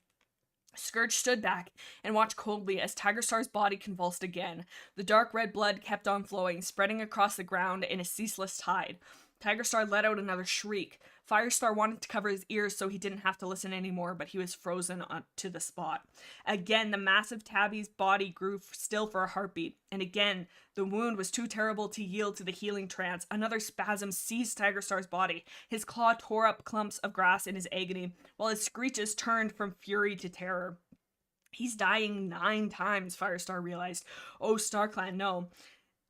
Scourge stood back and watched coldly as Tigerstar's body convulsed again. The dark red blood kept on flowing, spreading across the ground in a ceaseless tide. Tigerstar let out another shriek. Firestar wanted to cover his ears so he didn't have to listen anymore, but he was frozen to the spot. Again, the massive tabby's body grew still for a heartbeat, and again, the wound was too terrible to yield to the healing trance. Another spasm seized Tigerstar's body. His claw tore up clumps of grass in his agony, while his screeches turned from fury to terror. He's dying 9 times, Firestar realized. Oh, StarClan, no.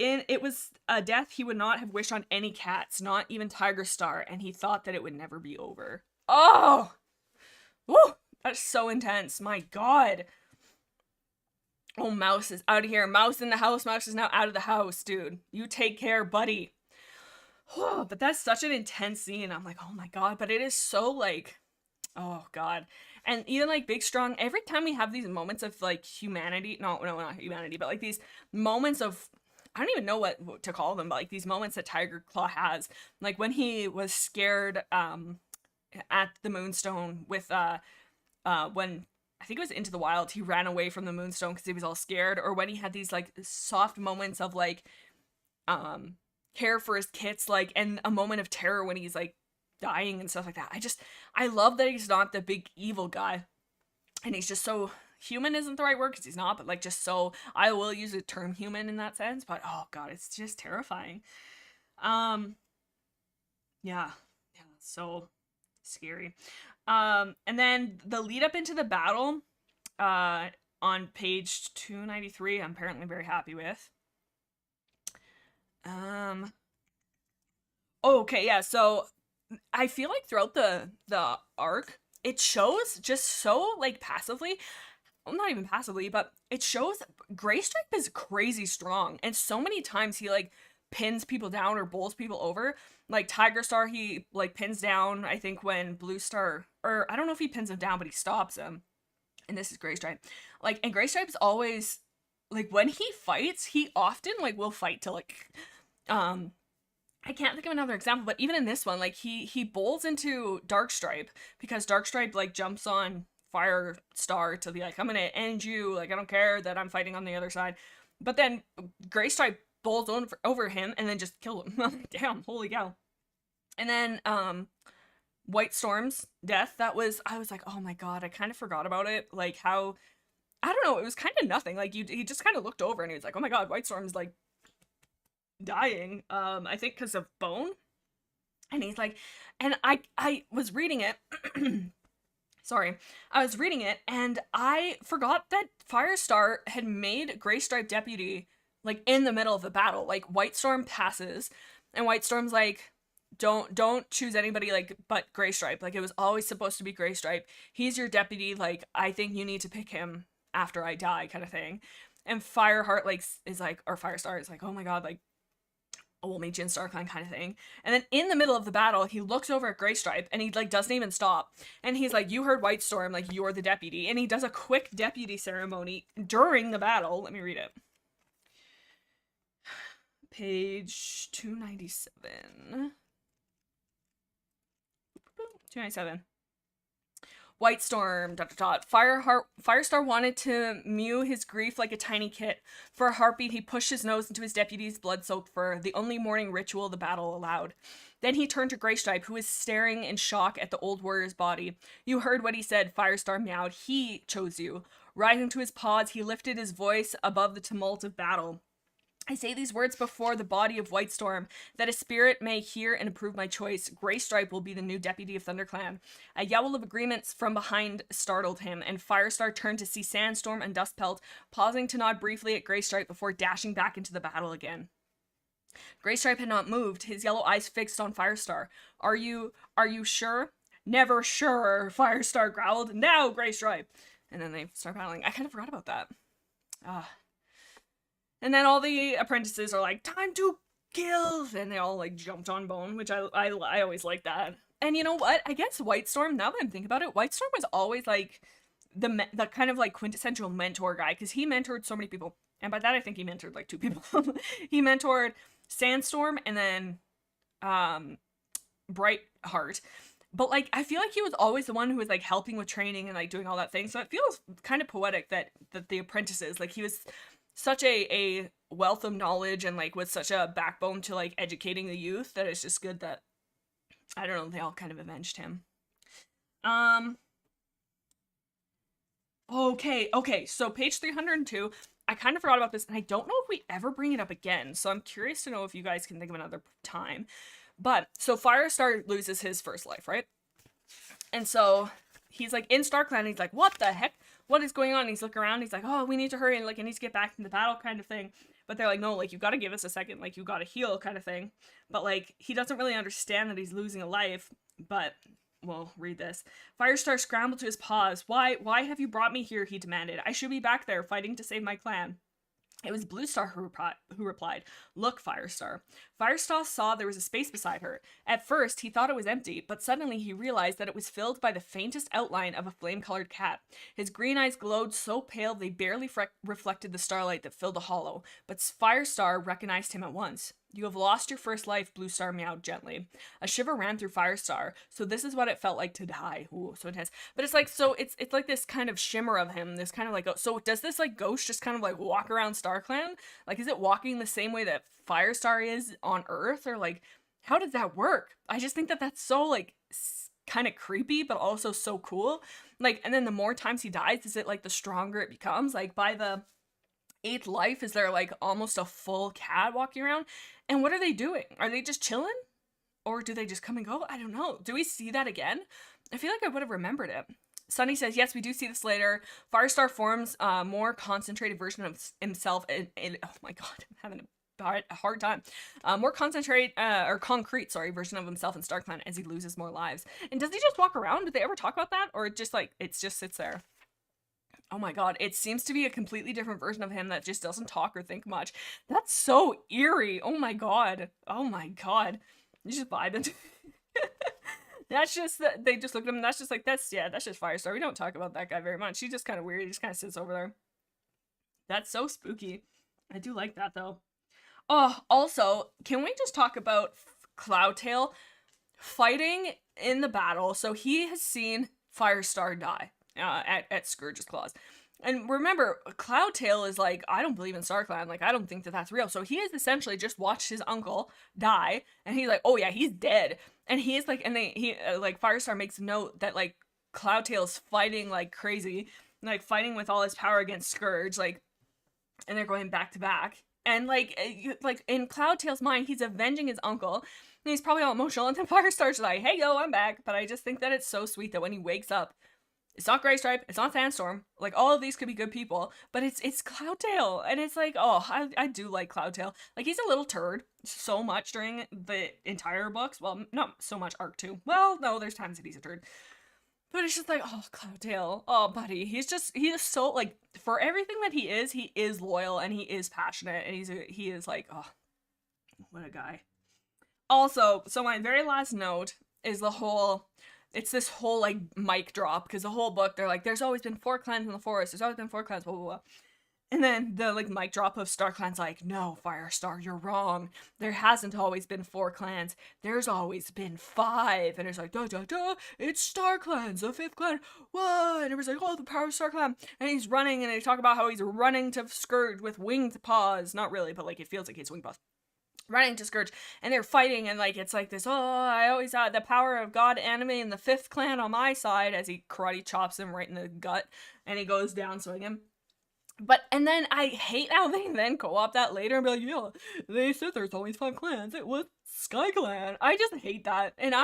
It was a death he would not have wished on any cats, not even Tigerstar, and he thought that it would never be over. Oh! Woo! That's so intense. My god. Oh, Mouse is out of here. Mouse in the house. Mouse is now out of the house, dude. You take care, buddy. But that's such an intense scene. I'm like, oh my god. But it is so like, oh god. And even like Big Strong, every time we have these moments of like humanity, no, not humanity, but like these moments of, I don't even know what to call them, but like these moments that Tigerclaw has, like when he was scared at the Moonstone with when I think it was Into the Wild, he ran away from the Moonstone because he was all scared, or when he had these like soft moments of like care for his kits, like, and a moment of terror when he's like dying and stuff like that. I love that he's not the big evil guy, and he's just so, human isn't the right word because he's not, but like just so, I will use the term human in that sense, but oh god, it's just terrifying. Yeah, so scary. And then the lead up into the battle on page 293, I'm apparently very happy with. Okay, yeah, so I feel like throughout the arc, it shows just so like passively, well, not even passively, but it shows Graystripe is crazy strong, and so many times he like pins people down or bowls people over. Like Tigerstar, he like pins down, I think, when Bluestar, or I don't know if he pins him down, but he stops him. And this is Graystripe. Like, and Graystripe's always like, when he fights, he often like will fight to like I can't think of another example, but even in this one, like he bowls into Darkstripe because Darkstripe like jumps on Firestar to be like, I'm gonna end you, like I don't care that I'm fighting on the other side. But then Graystripe bowls over him and then just kill him. Damn, holy cow. And then Whitestorm's death, I was like, oh my god, I kind of forgot about it. Like how, I don't know, it was kind of nothing. Like he just kind of looked over and he was like, oh my god, Whitestorm's like dying. I think because of bone. And he's like, and I was reading it. Sorry, I was reading it and I forgot that Firestar had made Graystripe deputy like in the middle of the battle. Like Whitestorm passes, and Whitestorm's like, don't choose anybody like but Graystripe. Like it was always supposed to be Graystripe. He's your deputy. Like I think you need to pick him after I die, kind of thing. And Fireheart like is like, or Firestar is like, oh my god, like we'll meet you in StarClan kind of thing. And then in the middle of the battle, he looks over at Graystripe and he like doesn't even stop. And he's like, you heard Whitestorm, like you're the deputy. And he does a quick deputy ceremony during the battle. Let me read it. Page 297. 297. Whitestorm, ... Firestar wanted to mew his grief like a tiny kit. For a heartbeat, he pushed his nose into his deputy's blood-soaked fur, the only morning ritual the battle allowed. Then he turned to Graystripe, who was staring in shock at the old warrior's body. You heard what he said, Firestar meowed. He chose you. Rising to his paws, he lifted his voice above the tumult of battle. I say these words before the body of Whitestorm, that a spirit may hear and approve my choice. Graystripe will be the new deputy of ThunderClan. A yowl of agreements from behind startled him, and Firestar turned to see Sandstorm and Dustpelt, pausing to nod briefly at Graystripe before dashing back into the battle again. Graystripe had not moved, his yellow eyes fixed on Firestar. Are you sure? Never sure, Firestar growled. Now, Graystripe! And then they start battling. I kind of forgot about that. And then all the apprentices are like, time to kill! And they all like jumped on Bone, which I always like that. And you know what? I guess Whitestorm, now that I'm thinking about it, Whitestorm was always like the kind of like quintessential mentor guy, because he mentored so many people. And by that I think he mentored like 2 people. He mentored Sandstorm and then Brightheart. But like I feel like he was always the one who was like helping with training and like doing all that thing. So it feels kind of poetic that the apprentices, like he was such a wealth of knowledge and like was such a backbone to like educating the youth, that it's just good that, I don't know, they all kind of avenged him. Okay, so page 302, I kind of forgot about this, and I don't know if we ever bring it up again, so I'm curious to know if you guys can think of another time. But, so Firestar loses his first life, right? And so, he's like in StarClan, he's like, what the heck? What is going on? And he's looking around, he's like, oh, we need to hurry, and like, I need to get back in the battle kind of thing. But they're like, no, like, you gotta give us a second, like, you gotta heal kind of thing. But like, he doesn't really understand that he's losing a life, but, well, read this. Firestar scrambled to his paws. Why have you brought me here, he demanded. I should be back there, fighting to save my clan. It was Bluestar who replied, look, Firestar. Firestar saw there was a space beside her. At first, he thought it was empty, but suddenly he realized that it was filled by the faintest outline of a flame-colored cat. His green eyes glowed so pale they barely reflected the starlight that filled the hollow, but Firestar recognized him at once. You have lost your first life, Bluestar meowed gently. A shiver ran through Firestar. So this is what it felt like to die. Ooh, so intense. But it's like, so it's like this kind of shimmer of him, this kind of like, so does this like ghost just kind of like walk around StarClan? Like, is it walking the same way that Firestar is on Earth? Or like, how does that work? I just think that that's so like kind of creepy, but also so cool. Like, and then the more times he dies, is it like the stronger it becomes? Like by the 8th life, is there like almost a full cat walking around? And what are they doing? Are they just chilling? Or do they just come and go? I don't know. Do we see that again? I feel like I would have remembered it. Sunny says, yes, we do see this later. Firestar forms a more concentrated version of himself oh my god, I'm having a hard time. More concentrated, or concrete, version of himself in StarClan as he loses more lives. And does he just walk around? Did they ever talk about that? Or it just like, it just sits there? Oh my god, it seems to be a completely different version of him that just doesn't talk or think much. That's so eerie. Oh my god. Oh my god. You just vibing. That's just, they just look at him, that's just like, that's just Firestar. We don't talk about that guy very much. He's just kind of weird. He just kind of sits over there. That's so spooky. I do like that though. Oh, also, can we just talk about Cloudtail fighting in the battle? So he has seen Firestar die. At Scourge's claws. And remember, Cloudtail is like, I don't believe in StarClan. Like, I don't think that that's real. So he has essentially just watched his uncle die, and he's like, oh yeah, he's dead. And he is like, and like, Firestar makes a note that like Cloudtail's fighting like crazy, like fighting with all his power against Scourge, like, and they're going back to back. And like in Cloudtail's mind, he's avenging his uncle, and he's probably all emotional. And then Firestar's like, "Hey yo, I'm back." But I just think that it's so sweet that when he wakes up, it's not Greystripe, it's not Sandstorm. Like all of these could be good people, but it's Cloudtail, and it's like, oh, I do like Cloudtail. Like he's a little turd so much during the entire books. Well, not so much arc 2. Well, no, there's times that he's a turd. But it's just like, oh, Cloudtail, oh, buddy, he is so, like, for everything that he is loyal, and he is passionate, and he is like, oh, what a guy. Also, so my very last note is it's this whole, like, mic drop, because the whole book, they're like, there's always been 4 clans in the forest, there's always been 4 clans, blah, blah, blah. And then the, like, mic drop of StarClan's like, no, Firestar, you're wrong. There hasn't always been 4 clans. There's always been 5. And it's like, duh, duh, duh, it's StarClan's, the 5th clan. What? And everybody's like, oh, the power of StarClan. And he's running, and they talk about how he's running to Scourge with winged paws. Not really, but, like, it feels like he's winged paws. Running to Scourge, and they're fighting, and, like, it's like this, oh, I always had the power of God anime and the 5th clan on my side, as he karate chops him right in the gut, and he goes down swinging. But, and then I hate how they then co-op that later and be like, yeah, they said there's always 5 clans. It was Sky Clan. I just hate that. And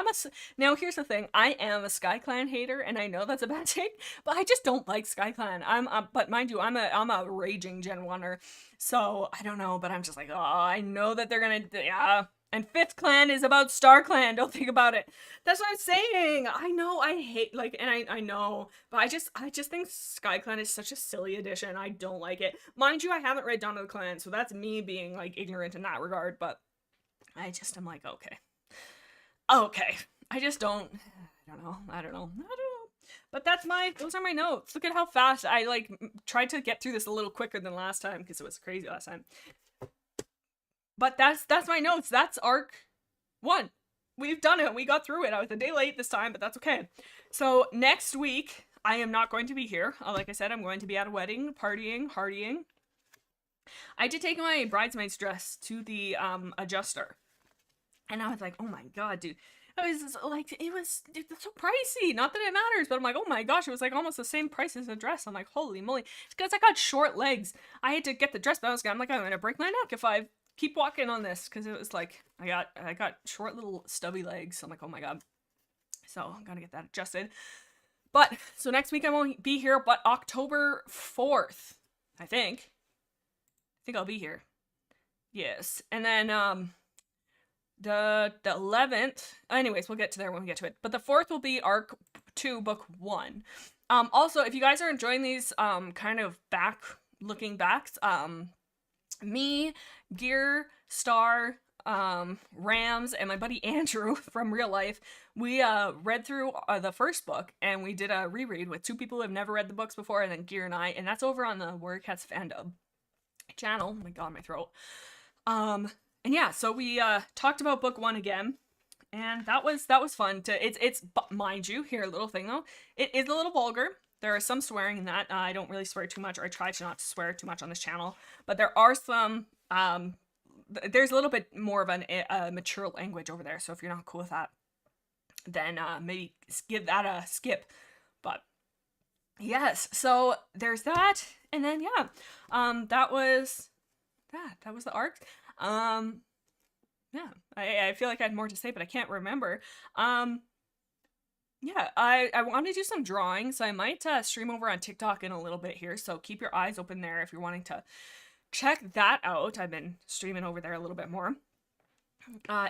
now here's the thing. I am a Sky Clan hater, and I know that's a bad take, but I just don't like Sky Clan. But mind you, I'm a raging Gen 1er, so I don't know, but I'm just like, oh, I know that they're gonna, yeah. And 5th clan is about StarClan. Don't think about it. That's what I'm saying. I know I hate, like, and I know, but I just think Sky Clan is such a silly addition. I don't like it. Mind you, I haven't read Dawn of the Clan, so that's me being, like, ignorant in that regard, but I just am like, okay. I just don't, I don't know. But those are my notes. Look at how fast I, like, tried to get through this a little quicker than last time, because it was crazy last time. But that's my notes. That's arc 1. We've done it. We got through it. I was a day late this time, but that's okay. So next week, I am not going to be here. Like I said, I'm going to be at a wedding, partying, hardying. I did take my bridesmaid's dress to the adjuster. And I was like, oh my god, dude. I was like, it's so pricey. Not that it matters, but I'm like, oh my gosh, it was like almost the same price as a dress. I'm like, holy moly. It's because I got short legs. I had to get the dress, but I'm like, I'm going to break my neck if I keep walking on this, because it was like, I got short little stubby legs. I'm like, oh my god. So I'm gonna get that adjusted. But, so next week I won't be here, but October 4th, I think I'll be here. Yes. And then, the 11th, anyways, we'll get to there when we get to it. But the 4th will be arc 2, book 1. Also, if you guys are enjoying these, kind of looking backs, me, Gear, Star, Rams, and my buddy Andrew from real life, we read through the first book, and we did a reread with 2 people who have never read the books before, and then Gear and I, and that's over on the Warrior Cats Fandom channel. Oh my god, my throat. And yeah, so we talked about book 1 again, and that was fun. It's mind you, here a little thing though, it is a little vulgar. There is some swearing in that. I don't really swear too much, or I try to not swear too much on this channel. But there are some, there's a little bit more of a mature language over there. So if you're not cool with that, then maybe give that a skip. But yes, so there's that. And then, yeah, that was the arc. Yeah, I feel like I had more to say, but I can't remember. Yeah, I want to do some drawing, so I might stream over on TikTok in a little bit here, so keep your eyes open there if you're wanting to check that out. I've been streaming over there a little bit more.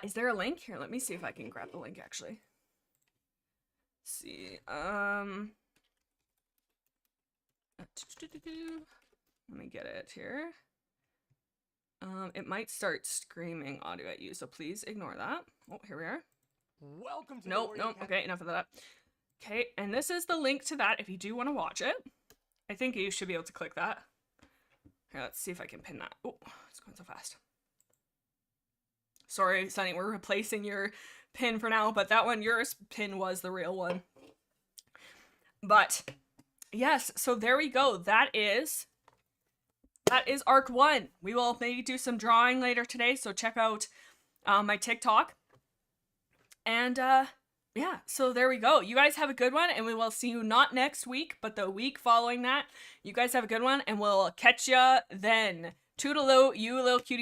Is there a link? Here, let me see if I can grab the link, actually. Let's see, let me get it here. It might start screaming audio at you, so please ignore that. Oh, here we are. Welcome to Nope. Okay, enough of that. Okay, and this is the link to that if you do want to watch it. I think you should be able to click that. Here, let's see if I can pin that. Oh, it's going so fast. Sorry, Sunny, we're replacing your pin for now, but that one, yours pin was the real one. But yes, so there we go. That is arc 1. We will maybe do some drawing later today, so check out my TikTok. And yeah, so there we go. You guys have a good one, and we will see you not next week, but the week following that. You guys have a good one, and we'll catch ya then. Toodaloo, you little cutie.